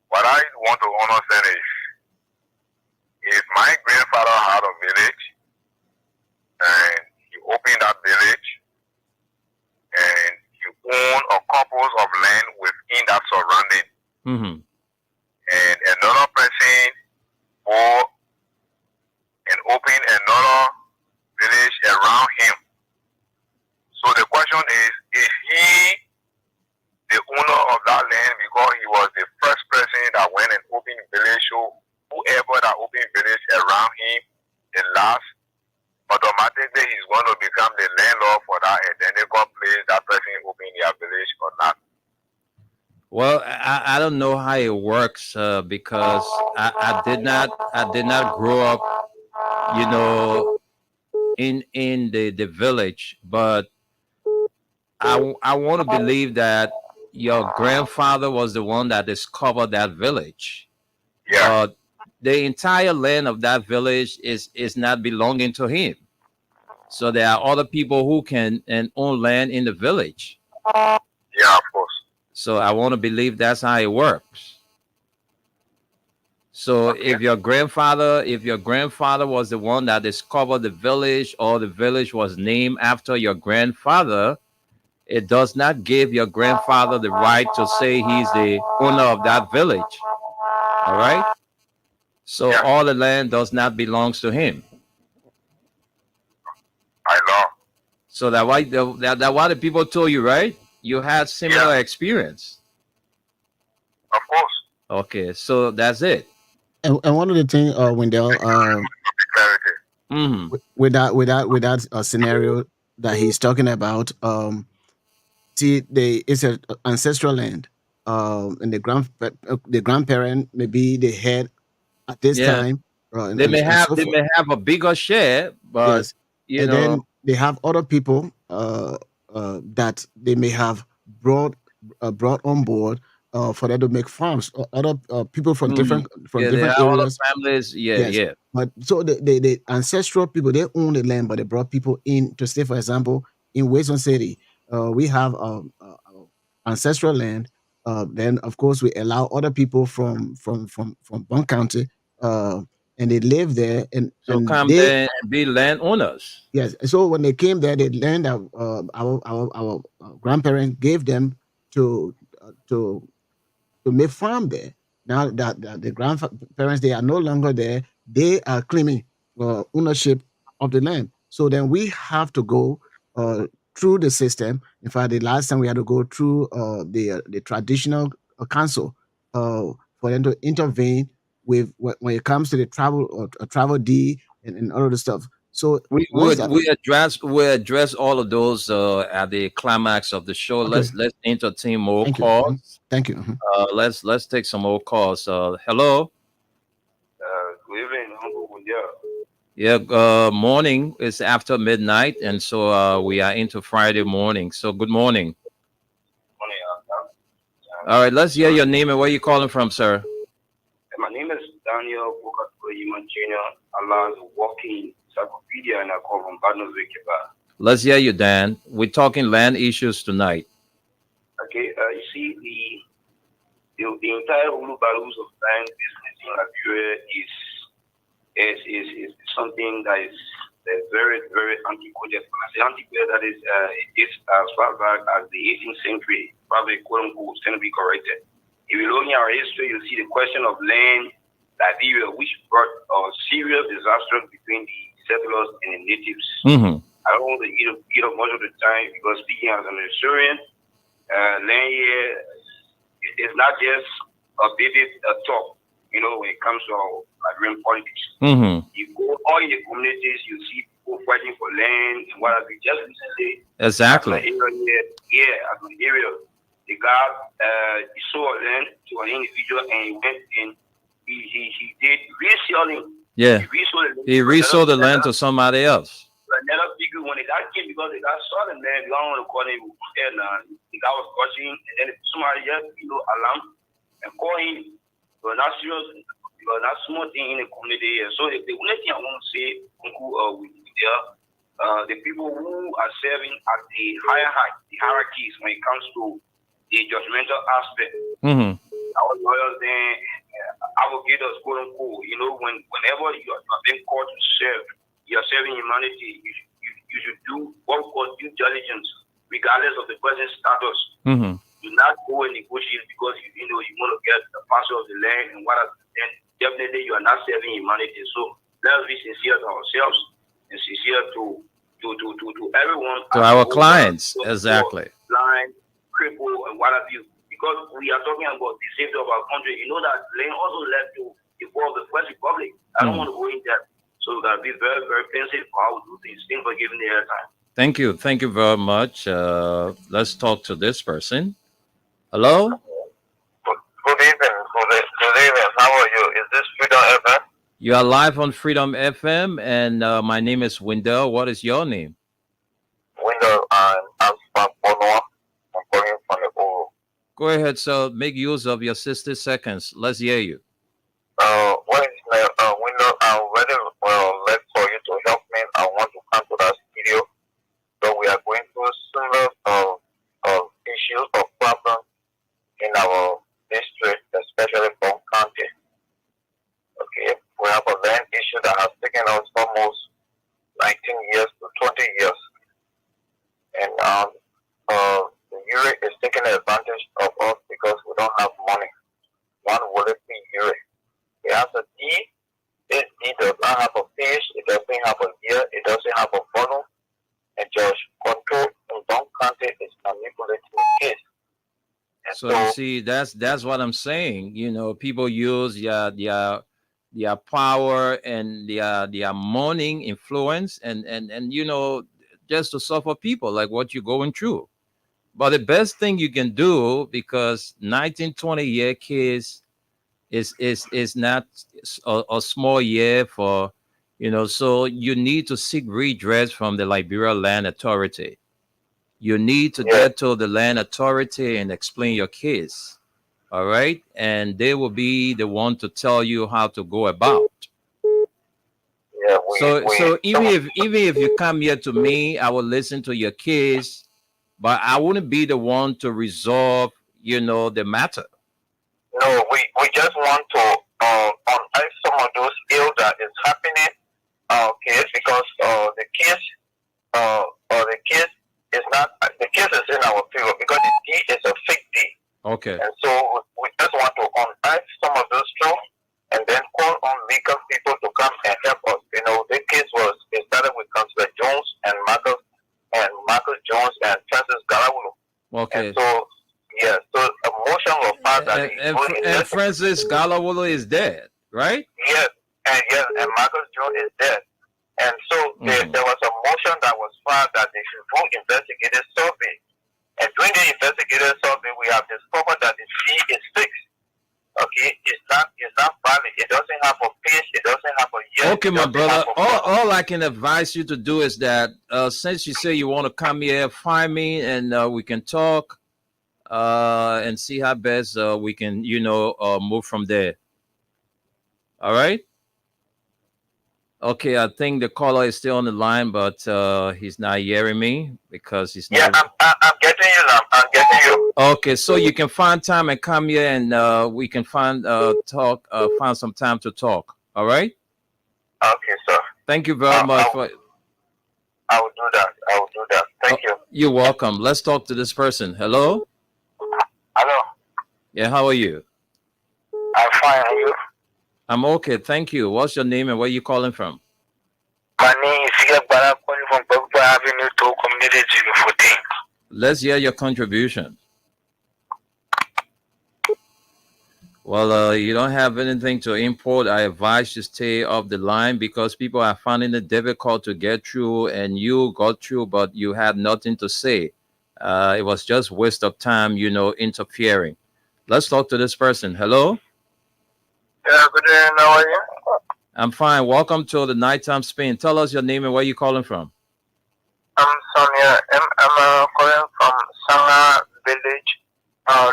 What I want to understand is, if my grandfather had a village and he opened that village and you own a couple of land within that surrounding, Mm-hmm. and another person bought that open village around him, it lasts, automatically he's going to become the landlord for that identical place that person opened their village or not. Well, I don't know how it works because I did not grow up, you know, in the village, but I want to believe that your grandfather was the one that discovered that village. Yeah. The entire land of that village is not belonging to him. So there are other people who can and own land in the village. Yeah, of course. So I want to believe that's how it works. So if your grandfather was the one that discovered the village, or the village was named after your grandfather, it does not give your grandfather the right to say he's the owner of that village. All right. So all the land does not belongs to him. I know. So that why the people told you, right? You had similar experience. Of course. Okay, so that's it. And one of the things, Wendell, with that scenario that he's talking about, see, it's an ancestral land, and the grandparent maybe the head at this time. They may have a bigger share, but you know, then they have other people that they may have brought on board for them to make farms. Other people from different areas, families. But so the ancestral people, they own the land, but they brought people in to stay. For example, in Wilson City, we have ancestral land. Then of course we allow other people from Bond County, and they live there and come there and be landowners. Yes. So when they came there, the land that our grandparents gave them to make farm there. Now that the grandparents, they are no longer there, they are claiming ownership of the land. So then we have to go through the system. In fact, the last time we had to go through the traditional council for them to intervene with when it comes to the travel deed and all of the stuff. So we address all of those at the climax of the show. Okay. Let's entertain more calls. Thank you. Let's take some more calls. Hello. Good evening, Uncle. Yeah. Morning. It's after midnight, and so we are into Friday morning. So good morning. Morning. All right. Let's hear your name and where you calling from, sir. My name is Daniel Bukatoyima Jr. Allah is walking encyclopedia, and I call from Badnus Wikiba. Let's hear you, Dan. We're talking land issues tonight. Okay, you see, the entire Hulu battles of land business in Liberia is something that is very, very antiquated. When I say antiquated, that is it's as far back as the 18th century, probably quote unquote, going to be corrected. If you look in our history, you'll see the question of land, Liberia, which brought serious disaster between the settlers and the natives. Mm-hmm. I don't want to eat up much of the time because speaking as an historian, land here is not just a baby talk, you know, when it comes to our Liberian politics. Mm-hmm. You go all in the communities, you see people fighting for land and what have you. Just recently, exactly. As an area, the guy he sold land to an individual and he went and he did reselling. Yeah. He resold the land to somebody else. Another figure when the guy came because the guy saw the land, you don't want to call him the guy was watching and then somebody just alarm and call him. So not serious, because that's small thing in the community here. So the only thing I want to say, Uncle, the people who are serving at the the hierarchies when it comes to the judgmental aspect. Mm-hmm. Our lawyers then, advocates, quote unquote, you know, whenever you are being called to serve, you are serving humanity, you should do what we call due diligence, regardless of the person's status. Mm-hmm. Do not go and negotiate because you know you want to get the parcel of the land and what then definitely you are not serving humanity. So let us be sincere to ourselves and sincere to everyone. To our clients, exactly. Blind, cripple, and what have you. Because we are talking about the safety of our country. You know that land also led to before the First Republic. I don't want to go in there. So we gotta be very, very patient for how we do things. Thanks for giving the airtime. Thank you very much. Let's talk to this person. Hello. Good evening. Good evening. How are you? Is this Freedom FM? You are live on Freedom FM, and my name is Wendell. What is your name? Wendell, and I'm from Bonoa. I'm calling from the Oro. Go ahead, sir. Make use of your 60 seconds. Let's hear you. Wendell, I'm ready left for you to help me. I want to come to that studio. So we are going through similar issues or problems in our district, especially from county. Okay, we have a land issue that has taken us almost 19 years to 20 years. And the URE is taking advantage of us because we don't have money. One will be URE. It has a D. This D does not have a page. It doesn't have a year. It doesn't have a volume. And Judge Control in Don County is manipulating the case. And So you see, that's what I'm saying. You know, people use their power and their money influence and you know, just to suffer people like what you're going through. But the best thing you can do, because 19-20-year case is not a small year for, you know, so you need to seek redress from the Liberia Land Authority. You need to get to the land authority and explain your case. All right. And they will be the one to tell you how to go about. So even if you come here to me, I will listen to your case, but I wouldn't be the one to resolve, you know, the matter. No, we just want to unearth some of those ills that is happening. Case because the case is not the case is in our favor because the D is a fake D. Okay. And so we just want to unearth some of those truths and then call on legal people to come and help us. You know, the case it started with Councillor Jones and Marcus Jones and Francis Galawulu. Okay. And so so a motion was passed that and Francis Galawulu is dead, right? Yes, and Marcus Jones is dead. And so there was a motion that was filed that they should do investigative survey. And during the investigative survey, we have discovered that the fee is fixed. Okay, it's not valid. It doesn't have a page. It doesn't have a year. Okay, my brother. All I can advise you to do is that since you say you want to come here, find me and we can talk and see how best we can, you know, move from there. All right. Okay, I think the caller is still on the line, but he's not hearing me because he's not. Yeah, I'm getting you now. I'm getting you. Okay, so you can find time and come here, and we can find some time to talk. All right. Okay, sir. Thank you very much. I will do that. Thank you. You're welcome. Let's talk to this person. Hello. Hello. Yeah, how are you? I'm fine. Are you? I'm okay, thank you. What's your name and where are you calling from? My name is Sigak Bara, calling from Bagba Avenue to Community 14. Let's hear your contribution. Well, you don't have anything to import. I advise you stay off the line because people are finding it difficult to get through, and you got through, but you had nothing to say. It was just waste of time, you know, interfering. Let's talk to this person. Hello. Yeah, good evening. How are you? I'm fine. Welcome to the Nighttime Spain. Tell us your name and where you calling from. I'm Sonia. I'm calling from Sanga Village,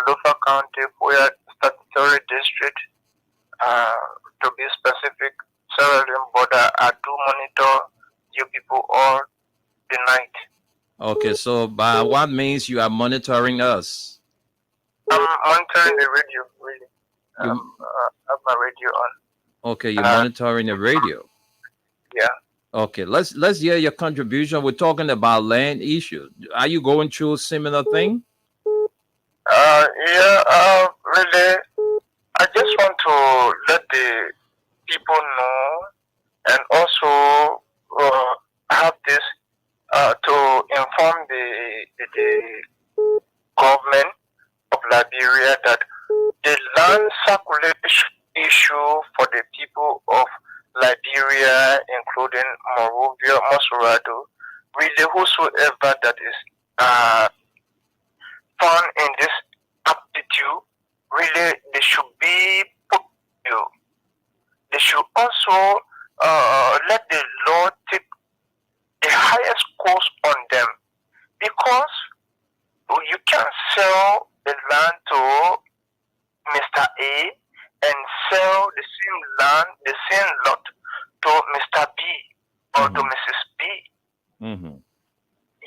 Lufa County, Puya Statutory District. To be specific, Sierra Leone border. I do monitor you people all the night. Okay, so by what means you are monitoring us? I'm monitoring the radio, really. I have my radio on. Okay, you're monitoring the radio. Yeah. Okay, let's hear your contribution. We're talking about land issues. Are you going through a similar thing? Really. I just want to let the people know and also have this to inform the government of Liberia that the land circulation issue for the Liberia, including Monrovia, Mosurado, really whosoever that is found in this aptitude, really they should be put to. They should also let the Lord take the highest course on them, because you can sell the land to Mr. A and sell the same land, the same lot to Mr. B or to Mrs. B.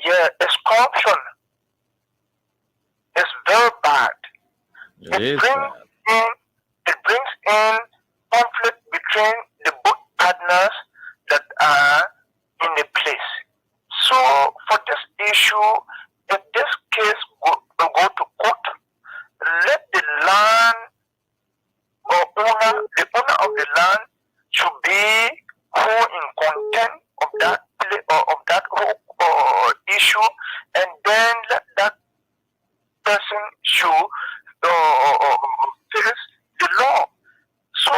Yeah, it's corruption. It's very bad. It brings in conflict between the both partners that are in the place. So for this issue, if this case go to court, let the land or the owner of the land should be who in content of that whole issue, and then let that person should face the law, so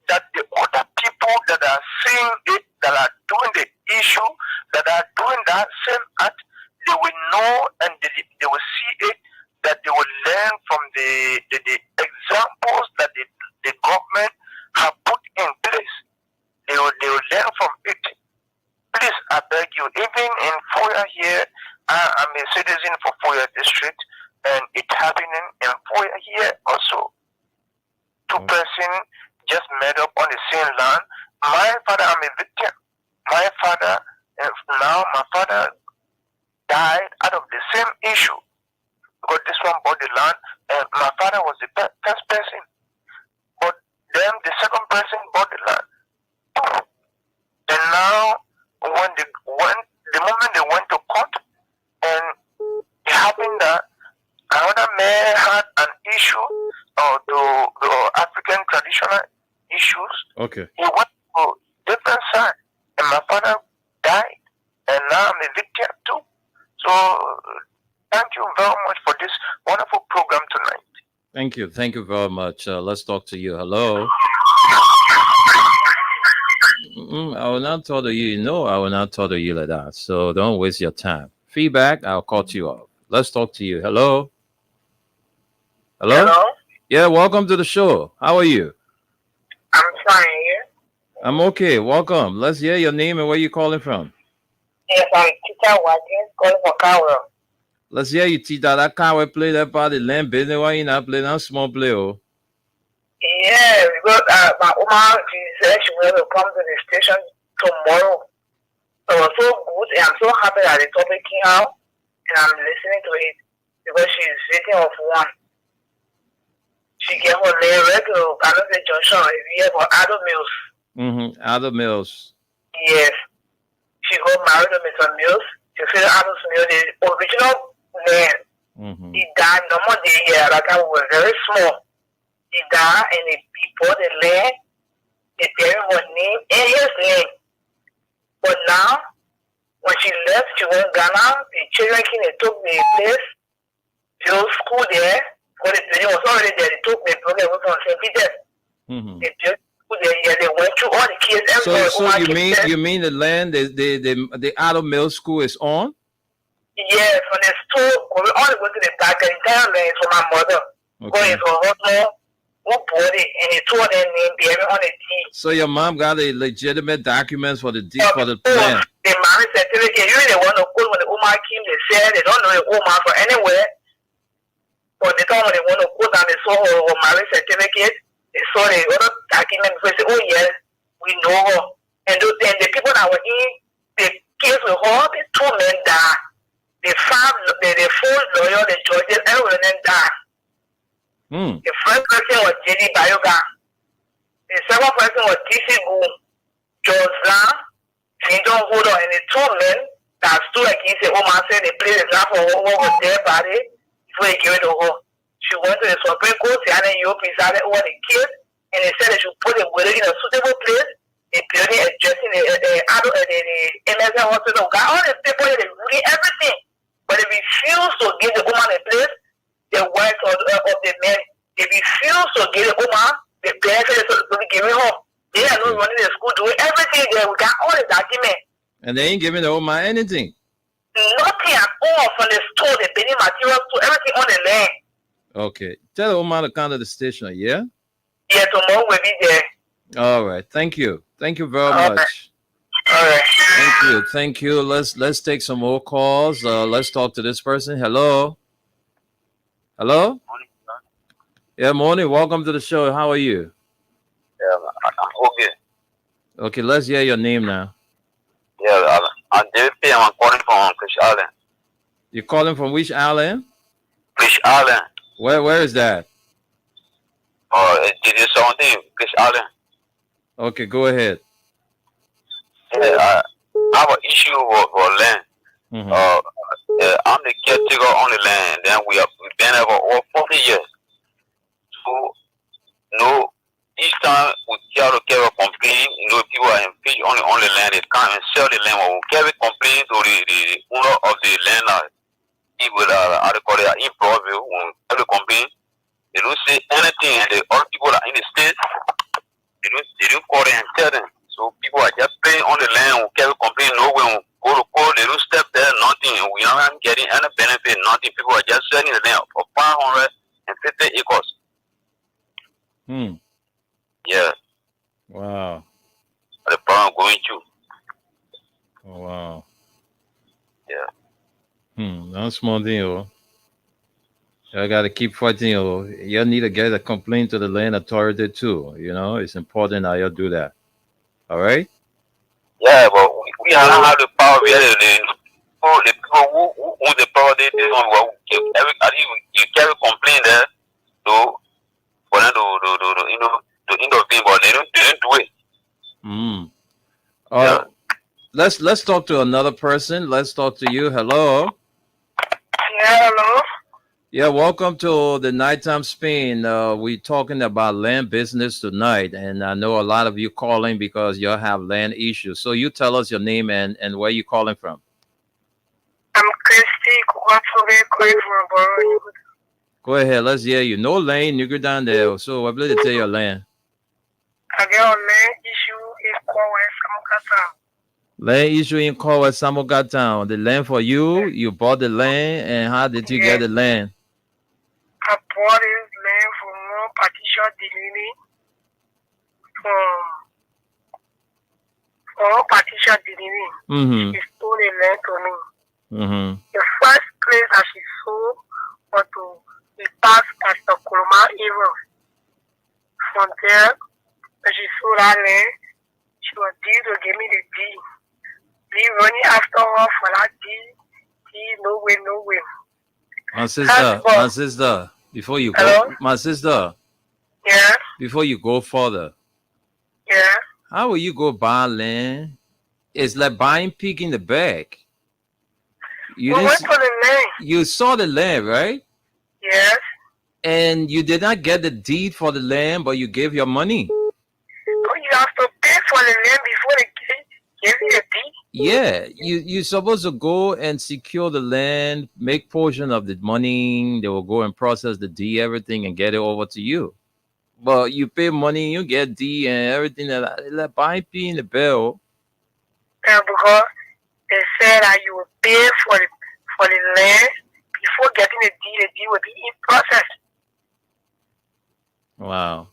that the other people that are seeing it, that are doing the issue, that are doing that same act, they will know and they will see it, that they will learn from the examples that the government have put in place. They will learn from it. Please, I beg you, even in Foya here, I'm a citizen for Foya district, and it's happening in Foya here also. Two persons just met up on the same land. My father, I'm a victim. My father died out of the same issue, because this one bought the land, and my father was the first person. But then the second person bought the land. And now, the moment they went to court, and it happened that another man had an issue to African traditional issues. Okay. He went to different side, and my father died, and now I'm a victim too. So thank you very much for this wonderful program tonight. Thank you. Thank you very much. Let's talk to you. Hello. I will not talk to you. No, I will not talk to you like that. So don't waste your time. Feedback, I'll cut you off. Let's talk to you. Hello. Hello? Hello? Yeah, welcome to the show. How are you? I'm fine. I'm okay. Welcome. Let's hear your name and where you're calling from. Yes, I'm Tita Watkins, calling for Cowell. Let's hear you, Tita. That car play that part of the land business. Why you not playing that small play? Oh? Yeah, because my woman, she said she wanted to come to the station tomorrow. So it was so good, and I'm so happy that the topic came out, and I'm listening to it, because she's sitting off one. She get her name right to Canada Junction here for Adult Mills. Adult Mills. Yes. She got married to Mr. Mills. She said Adult Mills, the original man. He died no more day here. That time we were very small. He died, and he bought the land. They buried her name and his name. But now, when she left, she went to Ghana. The children came and took the place, built school there. Because the building was already there. They took the building away from St. Peter's. They built school there. Yeah, they went through all the kids. So you mean the land the Adult Mills School is on? Yes, when the store, we only go to the back. The entire land is for my mother. Going for her husband, who bought it, and he told them name buried on the deed. So your mom got a legitimate documents for the deed for the land. The marriage certificate, usually they want to call when the woman came, they said they don't know the woman for anywhere. But the time when they want to quote and they saw her marriage certificate, they saw the other document before they say, oh yes, we know her. And the people that were in the case with her, the two men died. The full lawyer, the judges, everyone of them died. The first person was J.D. Bayoga. The second person was D.C. Goon, George Lam, St. John Holder, and the two men that stood against the woman said they played the draft for her was their body before they gave it to her. She went to the Supreme Court, and then you presided over the case, and they said they should put the widow in a suitable place. The building addressing the MSN hospital, got all the people, they read everything. But they refused to give the woman a place, the wife of the man. They refused to give the woman the benefit of giving her. They are not running the school, doing everything there. We got all the documents. And they ain't giving the old man anything. Nothing at all from the store, the building materials, to everything on the land. Okay. Tell the old man to come to the station, yeah? Yeah, tomorrow we'll be there. All right. Thank you. Thank you very Okay. much. All right. Thank you. Thank you. Let's take some more calls. Let's talk to this person. Hello. Hello? Yeah, morning. Welcome to the show. How are you? Yeah, I'm okay. Okay, let's hear your name now. Yeah, I'm JP. I'm calling from Fish Island. You're calling from which island? Fish Island. Where is that? Did you something? Fish Island. Okay, go ahead. Yeah, I have an issue for land. I'm the caretaker on the land. Then we've been there for over 40 years. So, each time we carry a complaint, people are engaged on the land. They come and sell the land. We carry complaint to the owner of the land. People are in Providence. When we carry complaint, they don't say anything. And the other people are in the state. They don't call them and tell them. So people are just paying on the land. We carry complaint. No, when we go to court, they don't step there. Nothing. We're not getting any benefit. Nothing. People are just selling the land for 550 acres. Yeah. Wow. The problem going through. Oh, wow. Yeah. That's small thing, oh. You gotta keep fighting, oh. You need to get a complaint to the land authority too. It's important that you do that. All right? Yeah, but we don't have the power. We are the people who own the power. They don't you carry complaint there for them to intervene, but they don't do it. All right. Let's talk to another person. Let's talk to you. Hello. Yeah, hello. Yeah, welcome to the Nighttime Spain. We're talking about land business tonight, and I know a lot of you calling because you have land issues. So you tell us your name and where you calling from. I'm Christy calling from Borough. Go ahead, let's hear you. No land, you go down there. So what will you tell your land? I got a land issue in Samoka. Land issue in Kowet Samoka Town. The land for you. You bought the land, and how did you get the land? I bought this land from one Patricia Delini. From Patricia Delini. She sold the land to me. The first place that she sold was to the past Pastor Koloma Evans. From there, when she sold that land, she was due to give me the deed. Me running after her for that deed, no way. My sister, before you Hello? go, my sister, yeah, before you go further, yeah. How will you go buy land? It's like buying pig in the bag. You We went for the land. You saw the land, right? Yes. And you did not get the deed for the land, but you gave your money. Oh, you have to pay for the land before they give you the deed? Yeah, you're supposed to go and secure the land, make portion of the money. They will go and process the deed, everything, and get it over to you. But you pay money, you get deed and everything. Like buying pig in the bill. Yeah, because they said that you will pay for the land before getting the deed will be in process. Wow.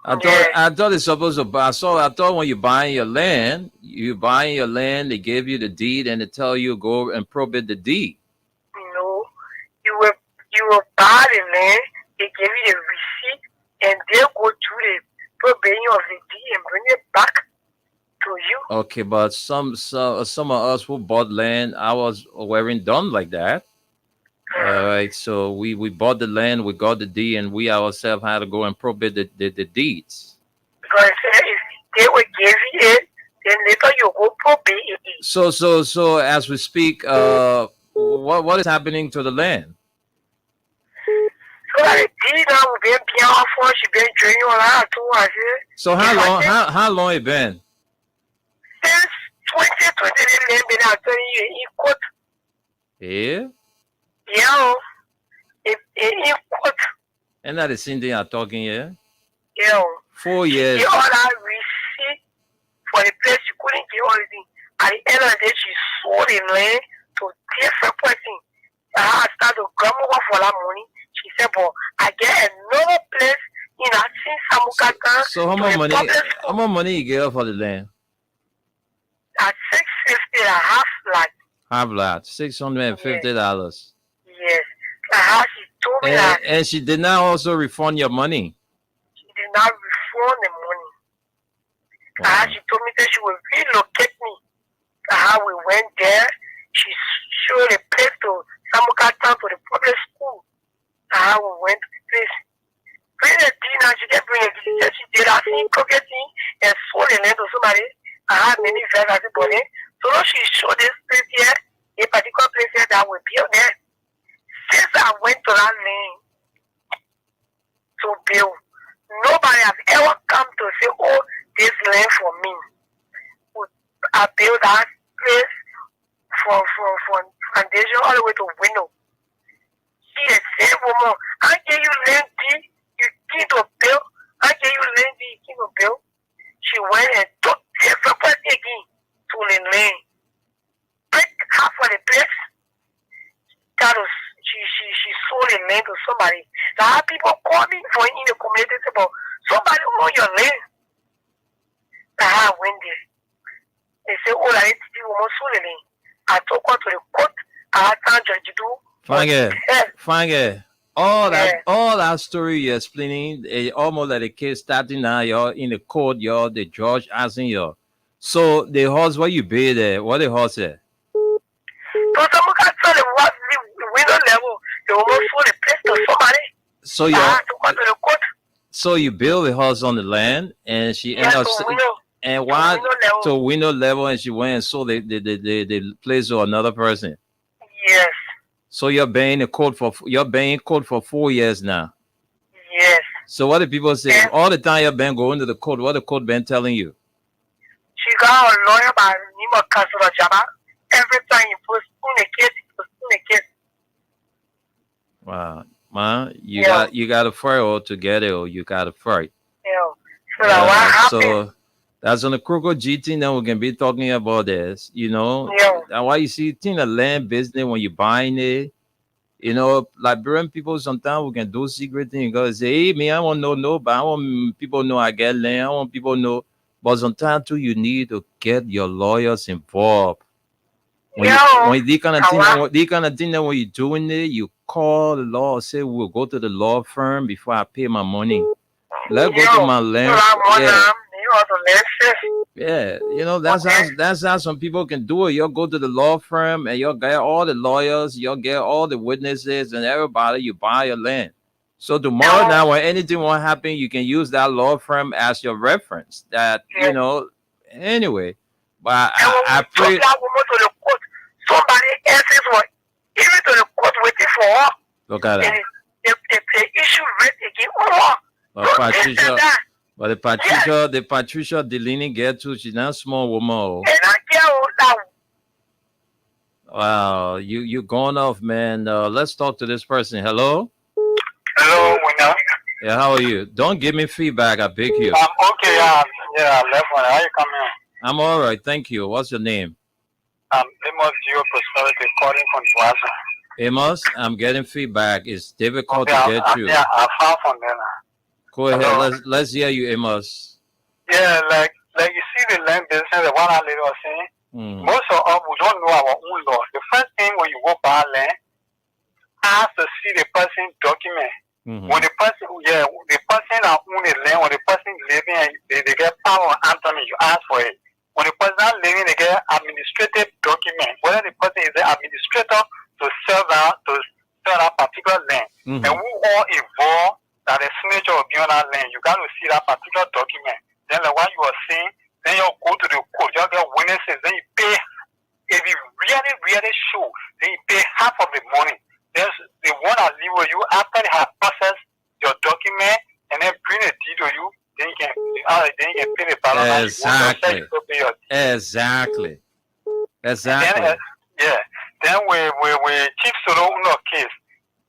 I thought it's supposed to buy. I thought when you're buying your land, they gave you the deed and they tell you go and probate the deed. No, you will buy the land, they give you the receipt, and they'll go through the probating of the deed and bring it back to you. Okay, but some of us who bought land, weren't done like that. All right, so we bought the land, we got the deed, and we ourselves had to go and probate the deeds. Because if they will give you it, then later you go probate it. So as we speak, what is happening to the land? So the deed now will be beyond for she been drinking all that too. I said. So how long it been? Since 2020, they have been out telling you in court. Yeah. Yeah, in court. And that is same thing I'm talking here. Yeah. 4 years. You all that all the thing. At the end of the day, she sold the land to different person. I started to grumble for that money. She said, but I get another place in Asin Samukata. So how much money? How much money you get for the land? At $650 a half lot. Half lot, $650. Yes. How she told me that And she did not also refund your money. she did not refund the money. How she told me that she would relocate me. How we went there, she showed a place to Samukata to the public school. How we went to the place. Bring a dinner, she didn't bring a dinner. She did a thing, cooking and sold the land to somebody. I had many friends at the body. So she showed this place here, a particular place here that will build there. Since I went to that land to build, nobody has ever come to say, oh, this land for me. I built that place from foundation all the way to window. She is saying, woman, I gave you land D, you came to build. I gave you land D, you came to build. She went and took different person again to the land. Break half of the place. That was, she sold the land to somebody. Now people call me for in the community, say, but somebody own your land. Now I went there. They say, oh, I need to do woman sold the land. I took her to the court. I had time to do. Fange. All that story you're explaining, almost like a case starting now, you're in the court, you're the judge asking you. So the horse, what you pay there? What the horse there? So someone got told the window level, they almost sold the place to somebody. So I had to go to the court. So you build the house on the land, and she ended up and why to window level, and she went and sold the place to another person. Yes. So you're paying code for 4 years now. Yes. So what do people say? Yes. All the time you've been going to the court, what the court been telling you? She got a lawyer by the name of Councilor Jabba. Every time you postpone a case, you postpone a case. Wow. Man, you got to fight all together, or you got to fight. Yeah. So what happened? So that's on the Croco GT. Then we can be talking about this, you know. And why you see thing the land business when you buying it, you know, Liberian people sometimes we can do secret things. You gotta say, hey, me, I want to know, but I want people know I get land. I want people know. But sometimes too, you need to get your lawyers involved. When they kind of thing that when you're doing it, you call the law, say we'll go to the law firm before I pay my money. Let's go to my land. Yeah, you know, that's how some people can do it. You'll go to the law firm and you'll get all the lawyers, you'll get all the witnesses and everybody, you buy your land. So tomorrow now, when anything won't happen, you can use that law firm as your reference. That, you know, anyway. But I pray. Somebody else's one, even to the court waiting for her. Look at that. The issue rate again. But the Patricia Delaney get to, she's not a small woman. And I get wow, you going off, man. Let's talk to this person. Hello? Hello, Winner. Yeah, how are you? Don't give me feedback, I beg you. Okay, yeah, left one. How you coming? I'm all right, thank you. What's your name? Amos Geo Prosperity calling from Tuasa. Amos, I'm getting feedback. It's difficult to get you. Yeah, I found from there. Go ahead. Let's hear you, Amos. Yeah, like you see the land business, the one I was saying. Most of us we don't know our own law. The first thing when you go buy land, ask to see the person document. When the person that own the land, when the person living, they get power and Anthony, you ask for it. When the person living, they get administrative document. Whether the person is the administrator to sell that particular land, and who all involved that the signature will be on that land, you got to see that particular document. Then like what you are saying, then you go to the court, you get witnesses, then you pay. If you really sure, then you pay half of the money. There's the one that leave with you after they have processed your document and then bring a deed to you. Then you can pay the balance. Exactly. Then we Chief Solo no case.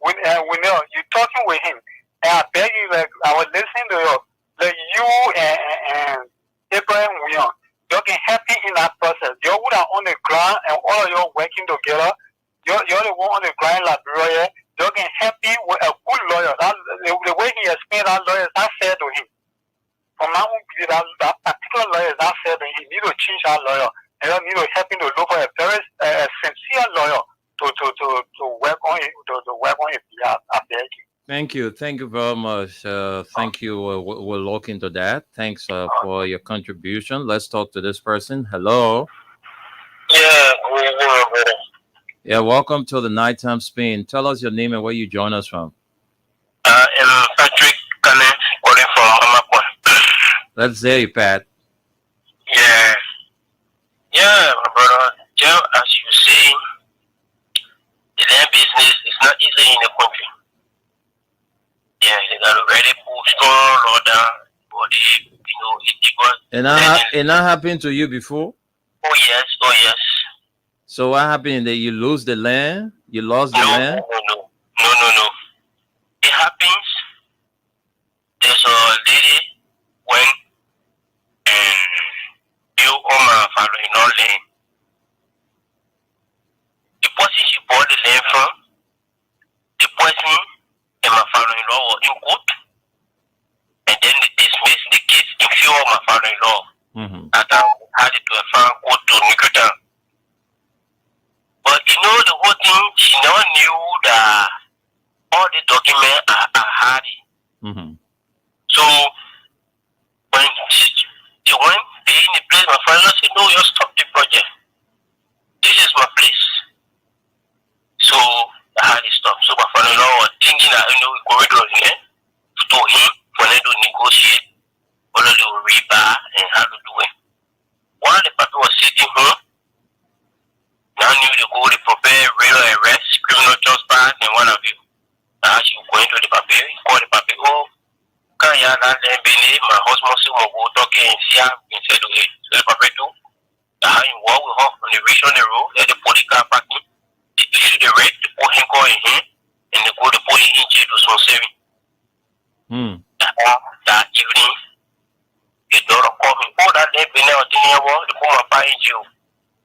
We know you talking with him, and I beg you, like I was listening to you, like you and Abraham William. you can help him in that process. You would are on the ground and all of you working together. You're the one on the ground like lawyer. You can help him with a good lawyer. That, the way he explained that lawyer is not fair to him. From my own view, that particular lawyer is not fair to him. He need to change that lawyer. And you need to help him to look for a very sincere lawyer to work on it, to work on his behalf. I beg you. Thank you very much. Thank you. We'll look into that. Thanks for your contribution. Let's talk to this person. Hello. Yeah, Yeah, welcome to the Nighttime Spin. Tell us your name and where you join us from. I'm Patrick Kane, calling from Amapon. Let's hear you, Pat. Yeah, my brother. Just as you say, the land business is not easy in the country. Yeah, they got a very strong order for the, And that happened to you before? Oh yes. So what happened? That you lose the land? You lost the land? No. It happens. There's a lady went and built on my father-in-law land. The person she bought the land from, the person and my father-in-law were in court, and then they dismissed the case in favor of my father-in-law. And I had it to a farm court to Nicotan. But you know the whole thing, she never knew that all the documents are hardy. So when she went in the place, my father said, "No, you stop the project. This is my place." So I had to stop. So my father-in-law was thinking that we corridor here to him for them to negotiate, for them to rebar and how to do it. While the paper was sitting home, now knew they go to prepare real arrest, criminal trespass, and one of you. Now she going to the paper, call the paper, oh, can you not let me my husband say, we'll go talking and see how we can say to it. So the paper do. How you walk with her on the reach on the road, let the police car parking. They issue the rate, they put him call in here, and they go to put him in jail to some saving. That evening, the daughter called me, oh, that day, been out in here, they put my car in jail.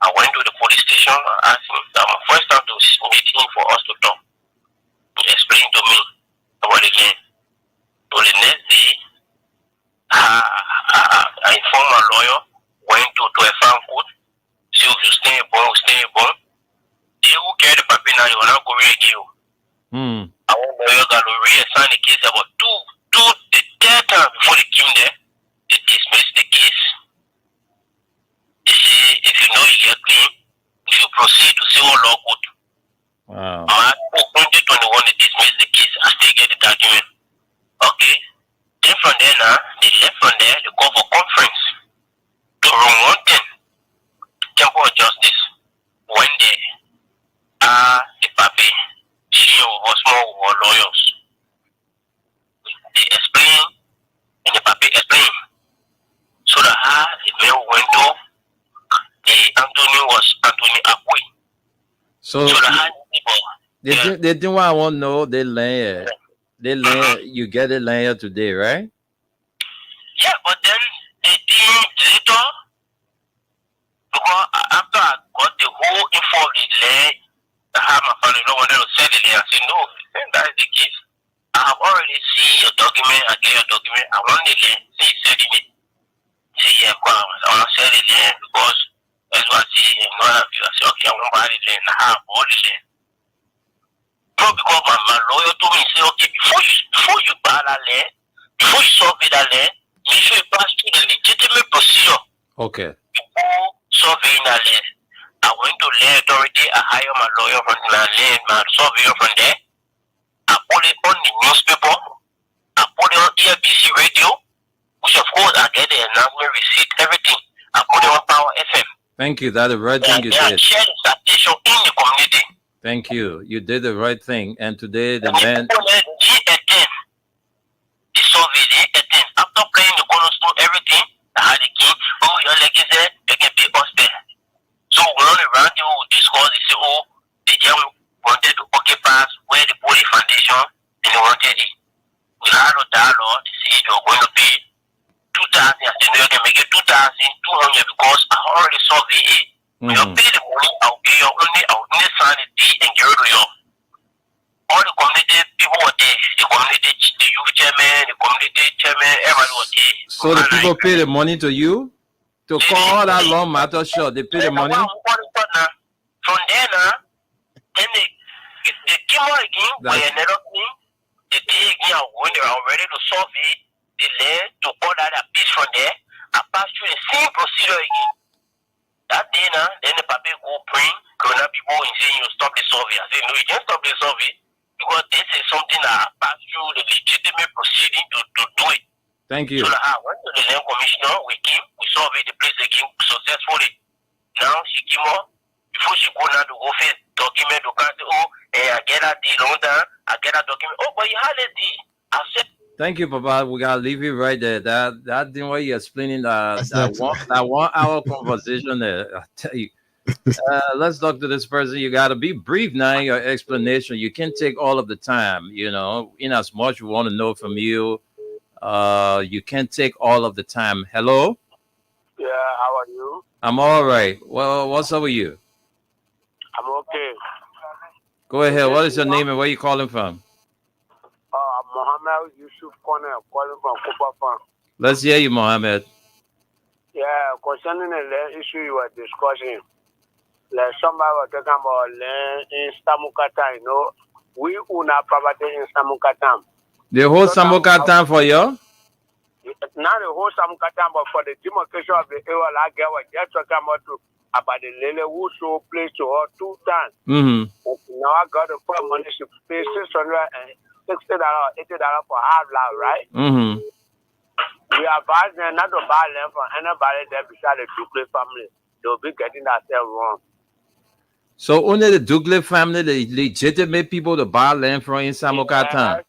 I went to the police station and asked him that my first time to meet him for us to talk. He explained to me about the land. So the next day, I informed my lawyer, went to a farm court, see if you stay born. They who carry the paper now, you will not go read you. Our lawyer got to reassign the case about the third time before they came there. They dismissed the case. They say, if you know you get clean, you should proceed to civil law court. Wow. March 2021, they dismissed the case. I still get the document. Okay. Then from there now, they left from there, they go for conference. To room 110, Temple of Justice. When they the papi, she or small or lawyers. They explain, and the papi explain. So that the mail went to Anthony Akwe. So they didn't want to know they land. You get the land today, right? Yeah, but then they did later, because after I got the whole info of the land, I had my father-in-law wanted to sell the land. I said, no, that is the case. I have already seen your document. I get your document. I want the land. Say, selling it. Say, yeah, I want to sell the land because that's what I see in one of you. I said, okay, I want to buy the land. I have all the land. No, because my lawyer told me, say, okay, before you buy that land, before you survey that land, make sure you pass through the legitimate procedure. Okay. Before surveying that land, I went to land authority. I hired my lawyer from my surveyor from there. I put it on the newspaper. I put it on EFBC radio, which of course I get the announcement receipt, everything. I put it on Power FM. Thank you. That's the right thing you did. did. Share the citation in the community. Thank you. You did the right thing. And today the man. The survey, after playing the cornerstone, everything, I had the key. Oh, your leg is there, they can pay us there. So we're on around you, we discuss, they say, oh, the gem wanted to occupy where the body foundation, and they wanted it. We had a dialogue, they say they were going to pay 2,000. I said, no, you can make it 2,000. saying 200 because I already surveyed it. When you pay the money, I'll give you only sign the deed and get rid of you. All the community people were there. The youth chairman, the community chairman, everybody was there. So the people pay the money to you to call that long matter short. They pay the money. From there now, then they came out again with another thing. The day again, when they are ready to survey the land to call that a piece from there, I passed through the same procedure again. That day now, then the paper go bring Corona people and say you stop the survey. I say no, you can't stop the survey because this is something that I passed through the legitimate proceeding to do it. Thank you. So I went to the land commissioner, we came, we surveyed the place again successfully. Now she came up, before she go now to go face document to say, oh, hey, I get that deal on that, I get that document. Oh, but you had a deal. I said, thank you, Papa. We gotta leave it right there. That thing where you're explaining that 1 hour conversation there. I tell you. Let's talk to this person. You gotta be brief now in your explanation. You can't take all of the time, you know, in as much we want to know from you. You can't take all of the time. Hello? Yeah, how are you? I'm all right. Well, what's up with you? I'm okay. Go ahead. What is your name and where you calling from? Mohammed Yusuf Corner, calling from Cooper Farm. Let's hear you, Mohammed. Yeah, concerning the land issue you were discussing, like somebody was talking about land in Samukata, you know, we own our property in Samukata. The whole Samukata for you? Not the whole Samukata, but for the demarcation of the area, like I was just talking about the Lele who show place to her 2 times. Now I got to put money to pay $660, $80 for half lot, right? We advise them not to buy land from anybody that beside the Dukley family. They'll be getting themselves wrong. So only the Dukley family, the legitimate people to buy land from in Samukata.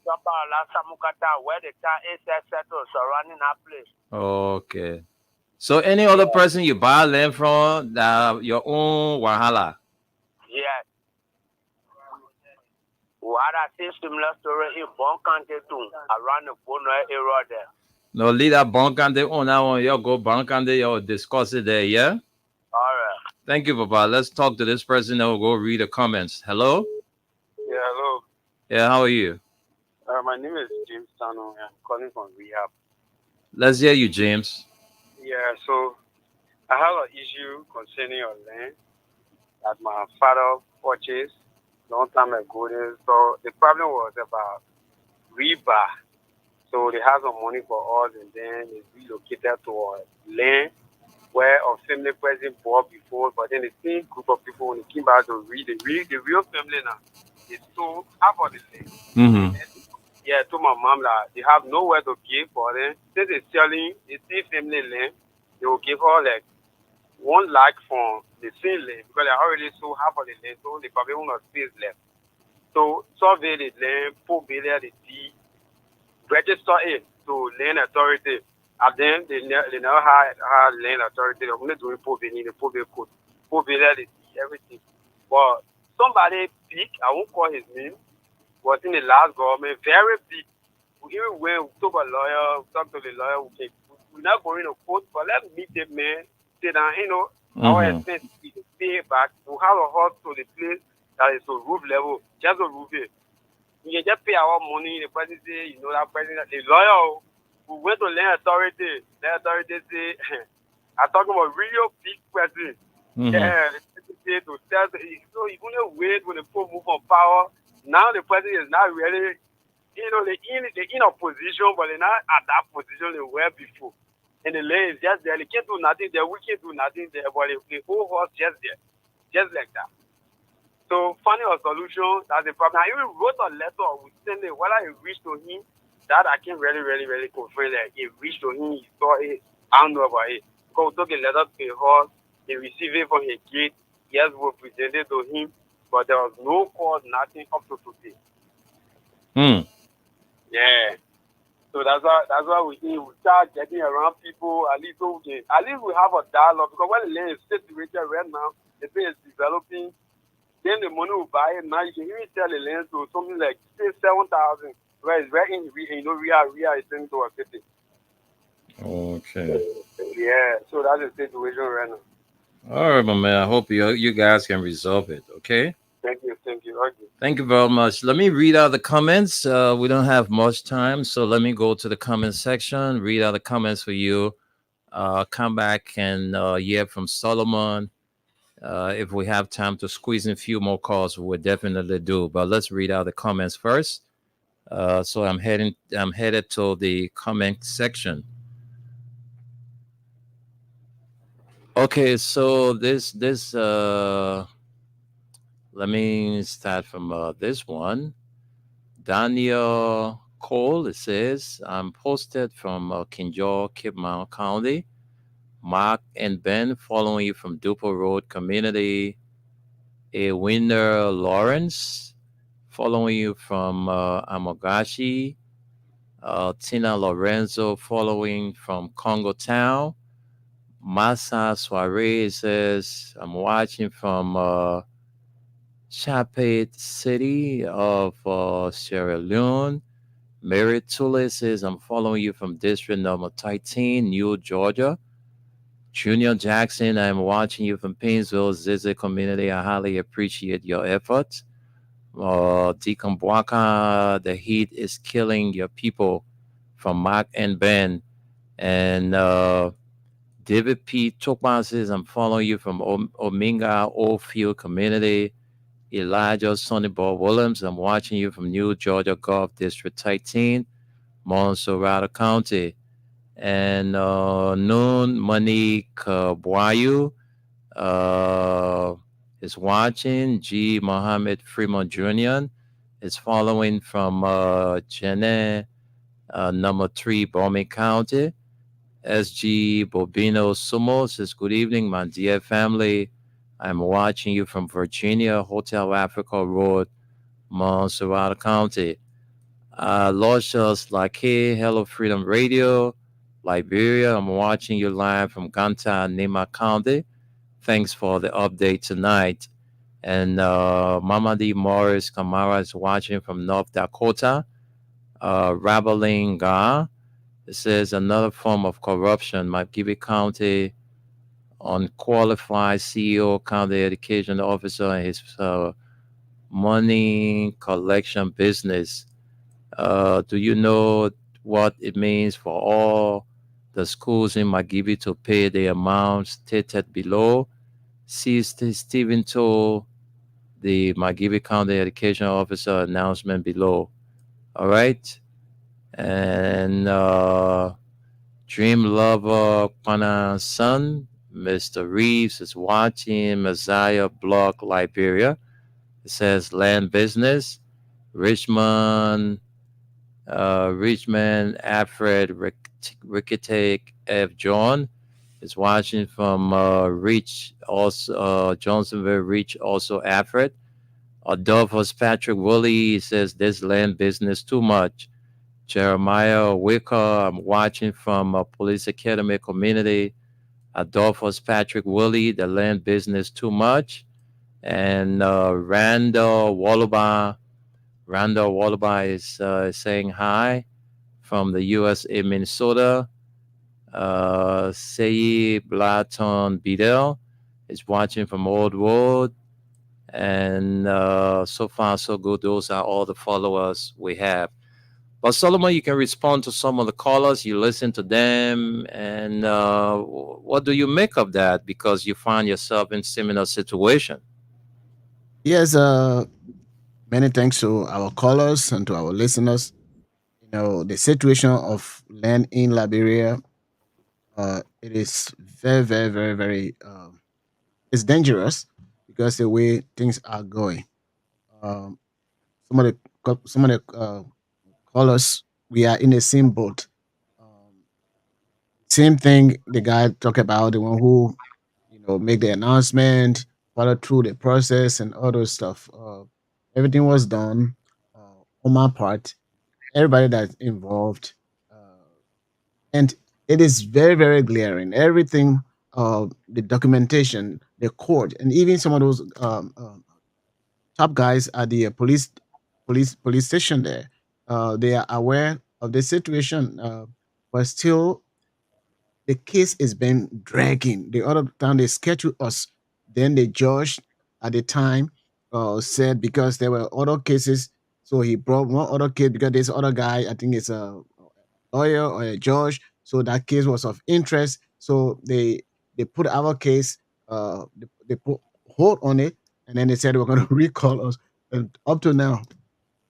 Samukata, where the town is settled surrounding that place. Okay. So any other person you buy land from, your own wahala? Yes. What I see similar story in Bon County too, around the Bono area there. No, leave that Bonkande on that one. You go Bonkande, you'll discuss it there, yeah? All right. Thank you, Papa. Let's talk to this person and we'll go read the comments. Hello? Yeah, hello. Yeah, how are you? My name is James Tano. I'm calling from rehab. Let's hear you, James. Yeah, so I have an issue concerning your land that my father purchased long time ago. So the problem was about rebar. So they have some money for us and then they relocated to a land where a family person bought before, but then the same group of people when they came back to read the real family now, they sold half of the land. Yeah, to my mom that they have nowhere to give for them. Since they're selling the same family land, they will give her like 1 lakh from the same land because they already sold half of the land, so they probably won't have space left. So survey the land, put the deed, register it to land authority. And then they never had land authority. They're only doing Poveni, the Pove code, Poveni, the deed, everything. But somebody big, I won't call his name, was in the last government, very big. We even went, we talk to a lawyer, talk to the lawyer, we're not going to court, but let's meet the man, say that, you know, our expense is to pay back. We have a house to the place that is to roof level, just a roof it. We can just pay our money, the person say, you know, that person, the lawyer, we went to land authority say, I'm talking about real big person. Yeah, the say to tell, so you only wait when the people move on power. Now the president is not really, you know, they're in a position, but they're not at that position they were before. And the land is just there. They can't do nothing there. We can't do nothing there. But the whole horse just there. Just like that. So finding a solution, that's the problem. I even wrote a letter. We sent it. Whether it reached to him, that I can really confirm that it reached to him. He saw it. I don't know about it. Because we took a letter to the horse. He received it from his gate. Yes, we presented to him. But there was no cause, nothing up to today. Yeah. So that's why we start getting around people. At least we have a dialogue because when the land is situated right now, the thing is developing. Then the money will buy it. Now you can even sell the land to something like say 7,000, where it's right in Ria is turning to a city. Okay. Yeah, so that's the situation right now. All right, my man. I hope you guys can resolve it. Okay. Thank you. Okay. Thank you very much. Let me read out the comments. We don't have much time, so let me go to the comment section, read out the comments for you. Come back and hear from Solomon. If we have time to squeeze in a few more calls, we'll definitely do. But let's read out the comments first. So I'm headed to the comment section. Okay, so this let me start from this one. Daniel Cole, it says, I'm posted from Kinjor, Kipmount County. Mark and Ben following you from Dupo Road Community. A Winner Lawrence following you from Amogashi. Tina Lorenzo following from Congo Town. Masa Soiree says, I'm watching from Chapet City of Sierra Leone. Mary Tule says, I'm following you from District Number 13, New Georgia. Junior Jackson, I'm watching you from Painesville, Zizi community. I highly appreciate your efforts. Deacon Bwaka, the heat is killing your people from Mark and Ben. And David P. Chokman says, I'm following you from Ominga Oldfield community. Elijah Sonnybar Williams, I'm watching you from New Georgia Gulf District 13, Montserrat County. And Noon Monique Boyu is watching. G. Mohammed Fremont Jr. is following from Jene, number 3, Bowman County. SG Bobino Sumo says, good evening, my dear family. I'm watching you from Virginia, Hotel Africa Road, Montserrat County. Loshas Lake, Hello Freedom Radio, Liberia. I'm watching you live from Ganta, Nima County. Thanks for the update tonight. And Mamadi Morris Kamara is watching from North Dakota. Rabalinga, it says another form of corruption. McGibby County unqualified CEO, county education officer, and his money collection business. Do you know what it means for all the schools in McGibby to pay the amount stated below? See Stephen told the McGibby County Education Officer announcement below. All right. And Dream Lover Pana Son, Mr. Reeves is watching. Messiah Block, Liberia. It says land business. Richmond, Alfred Ricketek F. John is watching from Reach, also Johnsonville Reach, also Alfred. Adolphus Patrick Woolley says this land business too much. Jeremiah Wicker, I'm watching from Police Academy community. Adolphus Patrick Woolley, the land business too much. And Randall Wallaby is saying hi from the USA, Minnesota. Sayi Blaton Bidel is watching from Old Road. And so far, so good. Those are all the followers we have. But Solomon, you can respond to some of the callers. You listen to them. And what do you make of that? Because you find yourself in similar situation. Yes, many thanks to our callers and to our listeners. You know, the situation of land in Liberia, it is very, very, very, very, it's dangerous because the way things are going. Um, some of the callers, we are in the same boat. Same thing the guy talked about, the one who, make the announcement, follow through the process and all those stuff. Everything was done on my part. Everybody that's involved, and it is very, very glaring. Everything, the documentation, the court, and even some of those top guys at the police station there, they are aware of the situation, but still the case is been dragging. The other time they scheduled us, then the judge at the time said because there were other cases, so he brought one other case because this other guy, I think it's a lawyer or a judge, so that case was of interest. So they put our case, they put hold on it, and then they said they were going to recall us, and up to now.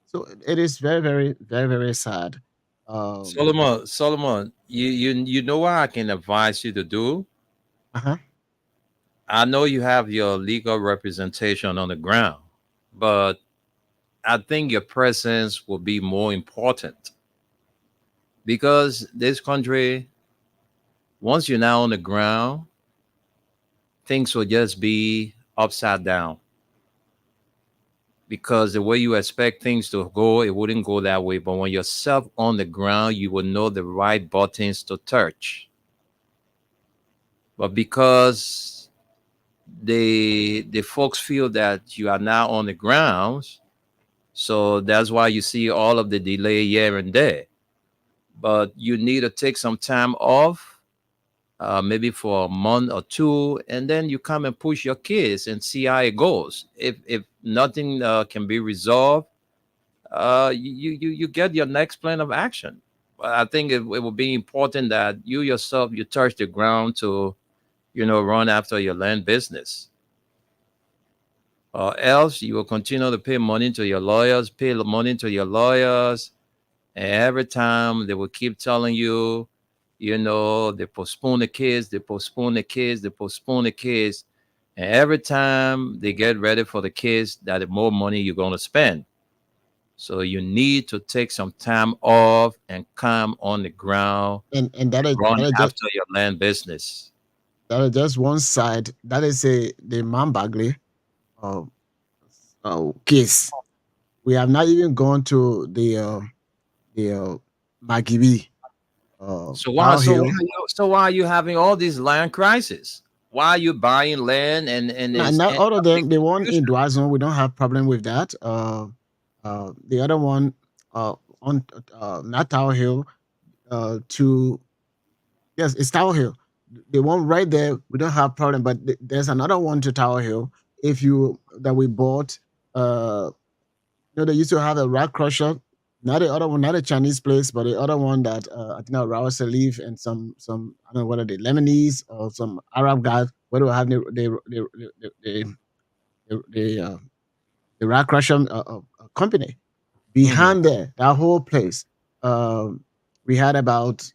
So it is very, very, very, very sad. Solomon, you know what I can advise you to do? Uh-huh. I know you have your legal representation on the ground, but I think your presence will be more important because this country, once you're now on the ground, things will just be upside down. Because the way you expect things to go, it wouldn't go that way. But when you're self on the ground, you will know the right buttons to touch. But because the folks feel that you are now on the grounds, so that's why you see all of the delay here and there. But you need to take some time off, maybe for a month or two, and then you come and push your kids and see how it goes. If nothing can be resolved, you get your next plan of action. But I think it will be important that you yourself, you touch the ground to, run after your land business. Or else you will continue to pay money to your lawyers, and every time they will keep telling you, they postpone the case, and every time they get ready for the case, that the more money you're going to spend. So you need to take some time off and come on the ground and that is run that is after just your land business. that is just one side. That is the Mambagley case. We have not even gone to the Magibi. So why Hill. why are you having all these land crises? Why are you buying land and Not all of them. The one in Dwazon, we don't have problem with that. The other one on not Tower Hill, yes, it's Tower Hill. The one right there, we don't have problem. But there's another one to Tower Hill. That we bought, they used to have a rock crusher. Not the other one, not a Chinese place, but the other one that I think Rawa Salif and some I don't know whether they Lebanese or some Arab guys, whether we have the rock crusher company behind there. That whole place, we had about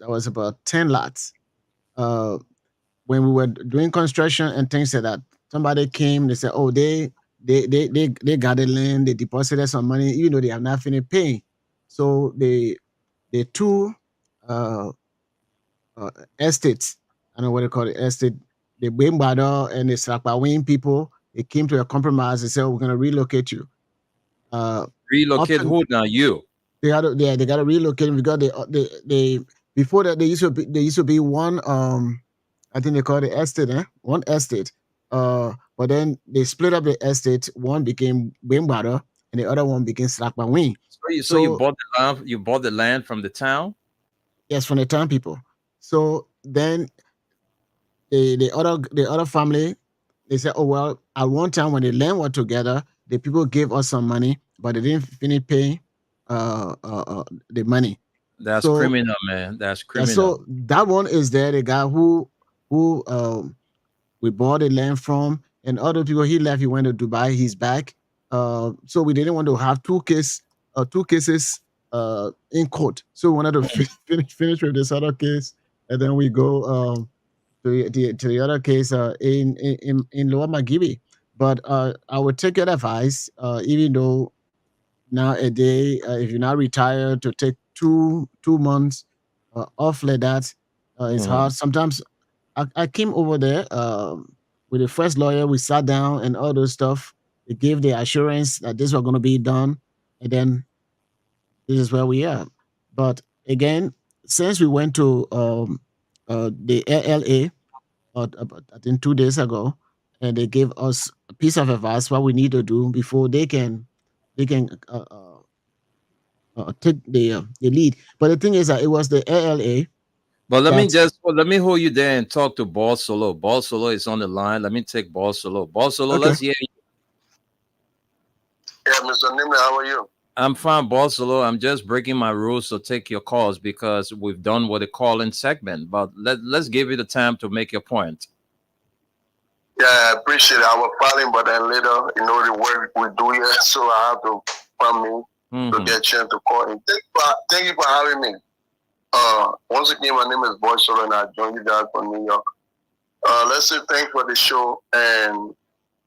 10 lots. When we were doing construction and things like that, somebody came. They said, "Oh, they got the land. They deposited some money, even though they have not finished paying." So the two estates, I don't know what they call it, estate, the Bembado and the Srakbawin people, they came to a compromise and said, "Oh, we're going to relocate you." Relocate who now? You? They got to relocate him because they before that there used to be one I think they call it estate, one estate. But then they split up the estate. One became Bembado and the other one became Srakbawin. So you bought the land. You bought the land from the town. Yes, from the town people. So then the other family, they said, "Oh well." At one time when the land were together, the people gave us some money, but they didn't finish paying the money. That's criminal, man. That's criminal. So that one is there. The guy who we bought the land from, and other people, he left. He went to Dubai. He's back. So we didn't want to have two cases in court. So we wanted to finish with this other case, and then we go to the other case in Lower Magibi. But I would take your advice, even though nowadays, if you're not retired, to take two months off like that, it's hard. Sometimes I came over there with the first lawyer. We sat down and all those stuff. They gave the assurance that this was going to be done, and then this is where we are. But again, since we went to the LLA, I think 2 days ago, and they gave us a piece of advice what we need to do before they can take the lead. But the thing is that it was the LLA But let me hold you there and talk to Ball Solo. Ball Solo is on the line. Let me take Ball Solo. Ball Solo, Okay. let's hear you. Yeah, Mr. Nimle, how are you? I'm fine, Boss Solo. I'm just breaking my rules, so take your calls because we've done what a call-in segment. But let's give you the time to make your point. Yeah, I appreciate it. I was filing, but then later, the work we do here, so I have to come in to get a chance to call in. Thank you for having me. Once again, my name is Boy Solo, and I join you guys from New York. Let's say thanks for the show and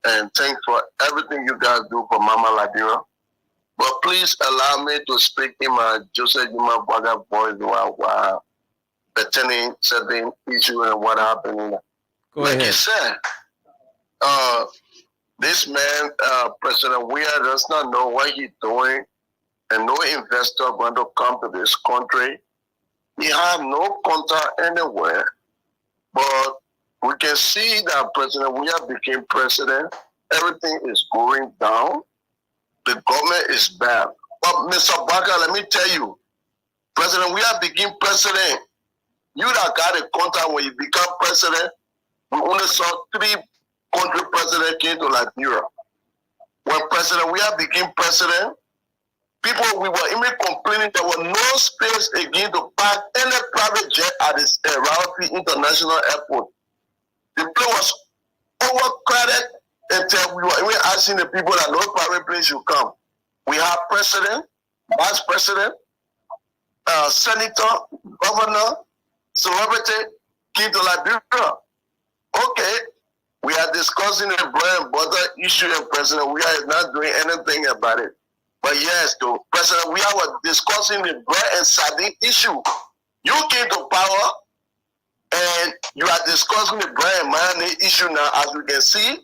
thanks for everything you guys do for Mama Liberia. But please allow me to speak in my Joseph Yuma Bwaga voice while pertaining certain issue and what happened. Go like ahead. you said, this man, President Weah, does not know what he's doing, and no investor going to come to this country. He have no contact anywhere, but we can see that President Weah became president. Everything is going down. The government is bad. But Mr. Baka, let me tell you, President Weah became president. You that got a contact when you become president, we only saw 3 country presidents came to Liberia. When President Weah became president, we were even complaining there was no space again to park any private jet at this Raleigh International Airport. The place was overcrowded until we were even asking the people that no private plane should come. We have president, vice president, senator, governor, celebrity, came to Liberia. Okay, we are discussing the bread and butter issue, and President Weah is not doing anything about it. But yes, though, President Weah was discussing the bread and sardine issue. You came to power, and you are discussing the bread and mayonnaise issue now. As we can see,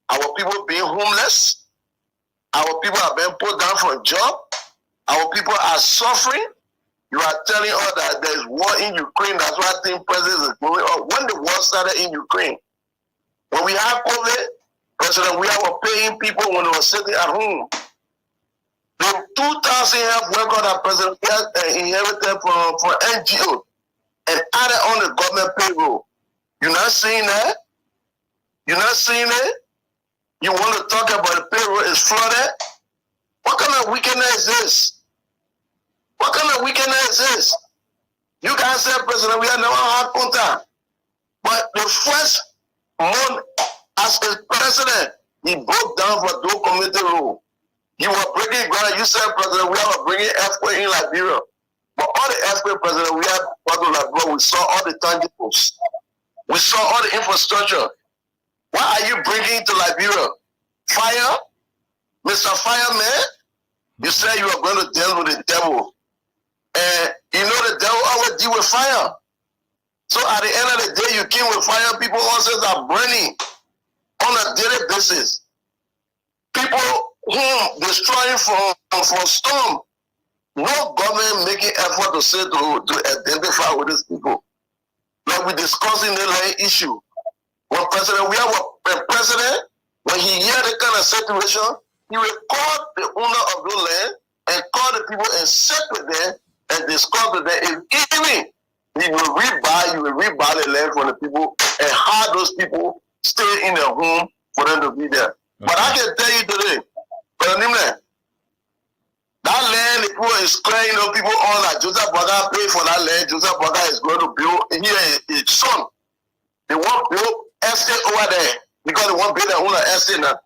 our people being homeless, our people are being put down for a job, our people are suffering. You are telling us that there is war in Ukraine. That's why I think President is going on. When the war started in Ukraine, when we had COVID, President Weah was paying people when they were sitting at home. The 2,000 health workers that President Weah inherited from NGO and added on the government payroll. You're not seeing that? You're not seeing it? You want to talk about the payroll is flooded? What kind of wickedness is this? What kind of wickedness is this? You guys said President Weah never had contact. But the first month as a president, he broke down for dual community rule. You were bringing ground. You said President Weah was bringing earthquake in Liberia. But all the earthquake President Weah brought to Liberia, we saw all the tangibles. We saw all the infrastructure. What are you bringing to Liberia? Fire? Mr. Fireman? You said you were going to deal with the devil. And you know the devil always deal with fire. So at the end of the day, you came with fire, people also are burning on a daily basis. People destroying from storm. No government making effort to say to identify with these people. Like we discussing the land issue. When President Weah was president, when he heard the kind of situation, he will call the owner of the land and call the people and sit with them and discuss with them. If even he will rebuy the land from the people and have those people stay in their home for them to be there. Okay. But I can tell you today, that land, the people is crying, people on that Joseph Bwaga pay for that land. Joseph Bwaga is going to build here his son. They want to build estate over there because they want to build their own estate now.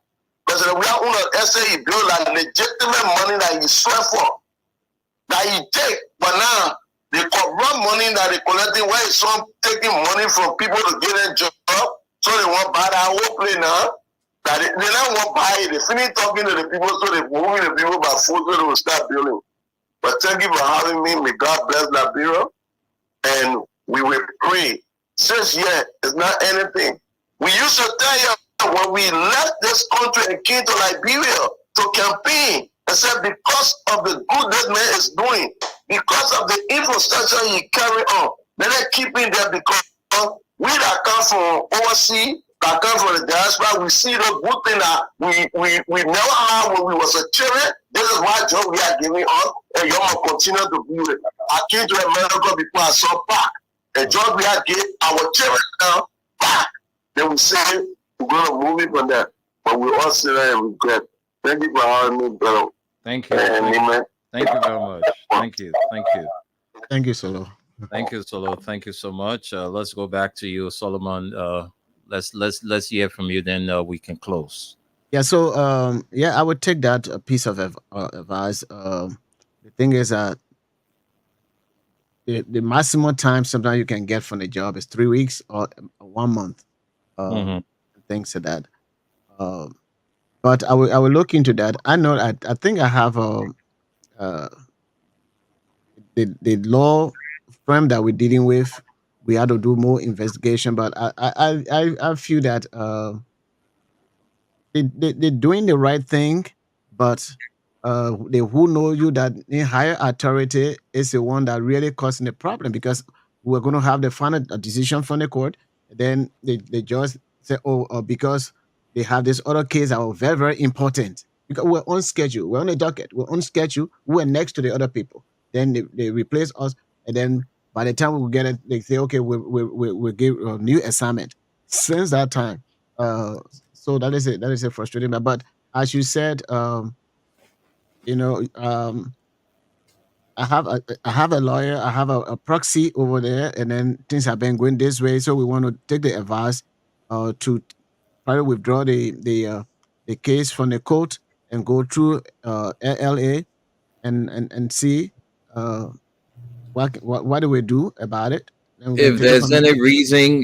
Because we have own estate, he built like legitimate money that he swear for, that he take. But now the corrupt money that they collecting, where is some taking money from people to get a job, so they want to buy that whole place now. That they don't want to buy it. They finish talking to the people, so they're moving the people by foot so they will start building. But thank you for having me. May God bless Liberia. And we will pray. 6 years is not anything. We used to tell you when we left this country and came to Liberia to campaign, I said because of the good this man is doing, because of the infrastructure he carry on, then they keep in there because we that come from overseas, that come from the diaspora, we see the good thing that we never had when we was a children. This is why job we are giving up, and you will continue to do it. I came to America before I saw Park, And George, we have to get our children now back. Then we say we're going to move it from there. But we all sit there and regret. Thank you for having me, brother. Thank you. And amen. Thank you very much. Thank you. Thank you. Thank you, Solo. Thank you, Solo. Thank you so much. Let's go back to you, Solomon. Let's hear from you. Then we can close. Yeah. So I would take that piece of advice. The thing is that the maximum time sometimes you can get from the job is 3 weeks or 1 month. Things like that. But I will look into that. I know I think I have the law firm that we're dealing with. We had to do more investigation, but I feel that they're doing the right thing, but they who know you that in higher authority is the one that really causing the problem, because we're going to have the final decision from the court. Then they just say, because they have this other case that was very, very important. Because we're on schedule, we're on a docket, we're on schedule, we're next to the other people. Then they replace us, and then by the time we get it, they say, okay, we'll give a new assignment. Since that time, so that is it. That is a frustrating. But as you said, I have a lawyer, I have a proxy over there, and then things have been going this way. So we want to take the advice to probably withdraw the case from the court and go through LA and see what do we do about it. If there's any reason,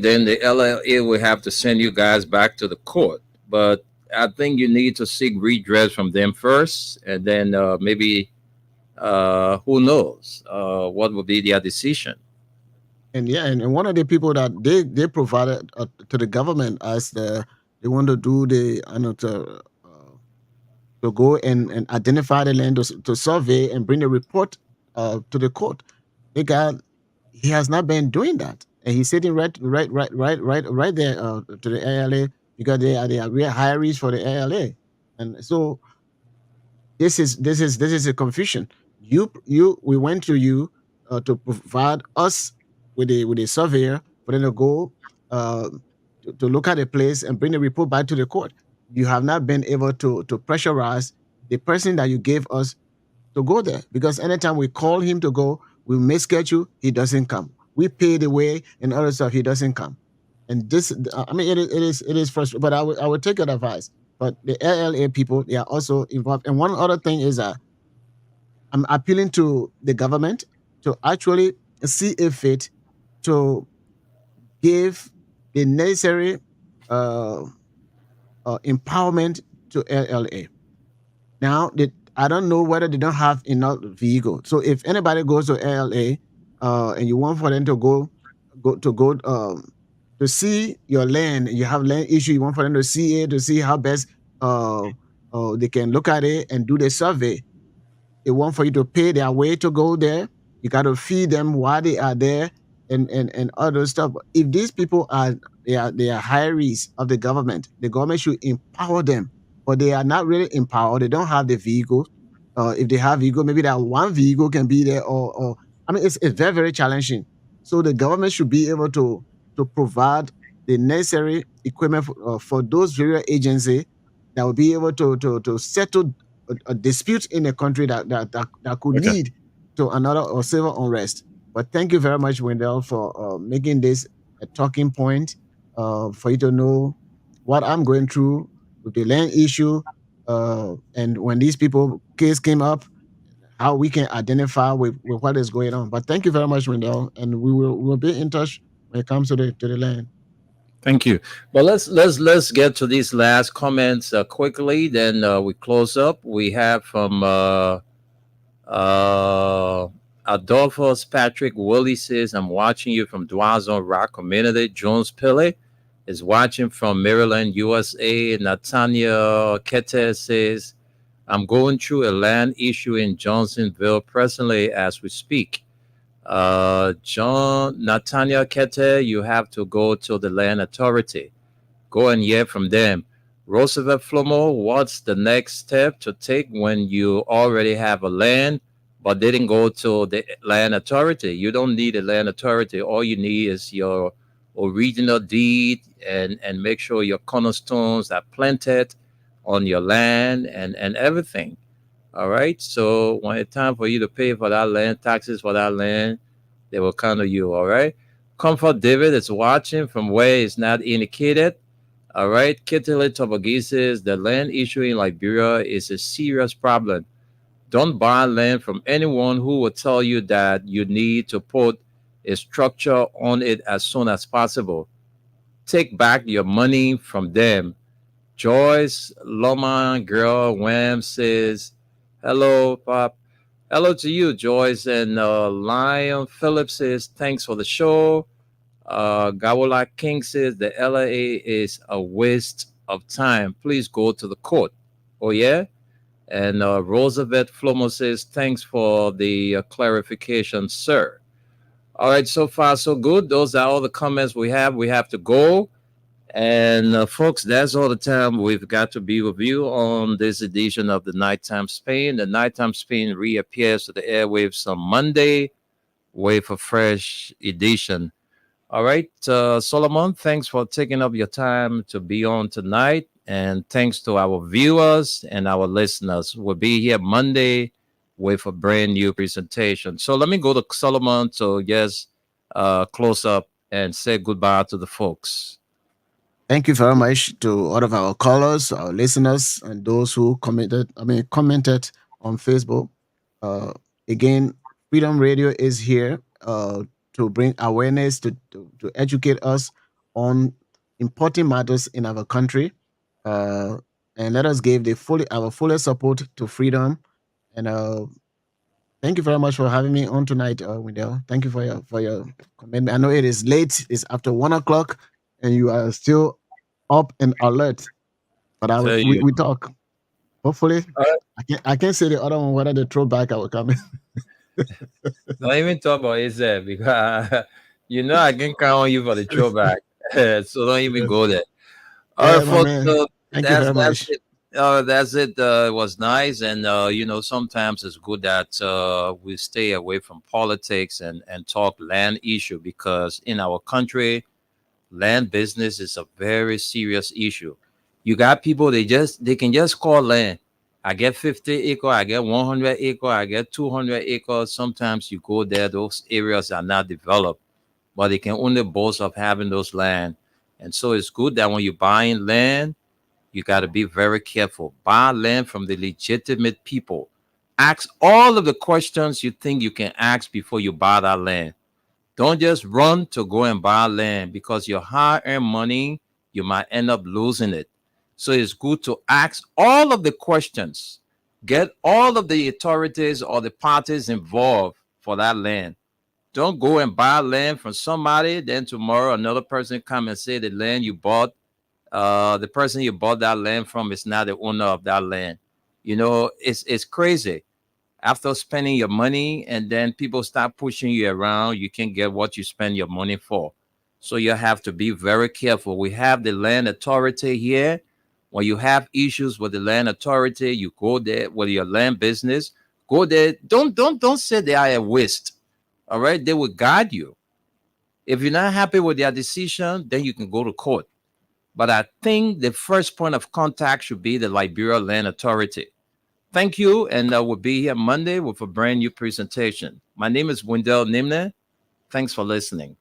then the LLA will have to send you guys back to the court. But I think you need to seek redress from them first, and then maybe who knows what will be their decision. And and one of the people that they provided to the government as they want to do to go and identify the land to survey and bring the report to the court. He has not been doing that, and he's sitting right there to the ALA, because they are real hires for the ALA, and so this is a confusion. We went to you to provide us with a surveyor for them to go to look at the place and bring the report back to the court. You have not been able to pressurize the person that you gave us to go there, because anytime we call him to go, we misschedule, he doesn't come. We pay the way and other stuff, he doesn't come. And this, it is frustrating. But I would take your advice. But the LLA people, they are also involved. And one other thing is that I'm appealing to the government to actually see a fit to give the necessary empowerment to LLA. Now, I don't know whether they don't have enough vehicle. So if anybody goes to LLA and you want for them to go to see your land, you have land issue, you want for them to see it, to see how best they can look at it and do the survey. They want for you to pay their way to go there. You got to feed them while they are there and other stuff. If these people are hirees of the government should empower them. But they are not really empowered. They don't have the vehicle. If they have vehicle, maybe that one vehicle can be there. Or it's very, very challenging. So the government should be able to provide the necessary equipment for those various agencies that will be able to settle a dispute in the country that could lead to another or civil unrest. But thank you very much, Wendell, for making this a talking point for you to know what I'm going through with the land issue, and when these people case came up, how we can identify with what is going on. But thank you very much, Wendell, and we'll be in touch when it comes to the land. Thank you. But let's get to these last comments quickly. Then we close up. We have from Adolphus Patrick Willie says, "I'm watching you from Dwazon Rock Community." Jones Pillay is watching from Maryland, USA. Natanya Kete says, "I'm going through a land issue in Johnsonville presently as we speak." Natanya Kete, you have to go to the land authority. Go and hear from them. Roosevelt Flomo, what's the next step to take when you already have a land but they didn't go to the land authority. You don't need a land authority. All you need is your original deed and make sure your cornerstones are planted on your land and everything. All right. So when it's time for you to pay for that land, taxes for that land, they will counter you. All right. Comfort David is watching from where it's not indicated. All right. Kittle Tobagi says the land issue in Liberia is a serious problem. Don't buy land from anyone who will tell you that you need to put a structure on it as soon as possible. Take back your money from them. Joyce Loma Girl Wham says, hello, Pop. Hello to you, Joyce. And Lion Phillips says, thanks for the show. Gawola King says, the LAA is a waste of time. Please go to the court. Oh, yeah? And Roosevelt Flomo says, thanks for the clarification, sir. All right, so far, so good. Those are all the comments we have. We have to go. And folks, that's all the time we've got to be with you on this edition of the Nighttime Spain. The Nighttime Spain reappears to the airwaves on Monday with a fresh edition. All right, Solomon, thanks for taking up your time to be on tonight. And thanks to our viewers and our listeners. We'll be here Monday with a brand new presentation. So let me go to Solomon to just close up and say goodbye to the folks. Thank you very much to all of our callers, our listeners, and those who commented on Facebook. Again, Freedom Radio is here to bring awareness, to educate us on important matters in our country. And let us give our full support to Freedom. And thank you very much for having me on tonight, Wendell. Thank you for your commitment. I know it is late; it's after 1 o'clock, and you are still up and alert. But we talk. Hopefully, I can't say the other one whether the throwback I will come in. Don't even talk about it, because I can count on you for the throwback. So don't even go there. All right, folks. Thank you very much. That's it. It was nice. And, sometimes it's good that we stay away from politics and talk land issue, because in our country, land business is a very serious issue. You got people, they can just call land. I get 50 acres, I get 100 acres, I get 200 acres. Sometimes you go there, those areas are not developed, but they can only boast of having those land. And so it's good that when you're buying land, you got to be very careful. Buy land from the legitimate people. Ask all of the questions you think you can ask before you buy that land. Don't just run to go and buy land, because your hard-earned money, you might end up losing it. So it's good to ask all of the questions. Get all of the authorities or the parties involved for that land. Don't go and buy land from somebody, then tomorrow another person come and say the land you bought, the person you bought that land from is not the owner of that land. It's crazy. After spending your money, and then people start pushing you around, you can't get what you spend your money for. So you have to be very careful. We have the land authority here. When you have issues with the land authority, you go there with your land business. Go there. Don't say they are a waste. All right, they will guide you. If you're not happy with their decision, then you can go to court. But I think the first point of contact should be the Liberia Land Authority. Thank you, and we'll be here Monday with a brand new presentation. My name is Wendell Nimne. Thanks for listening.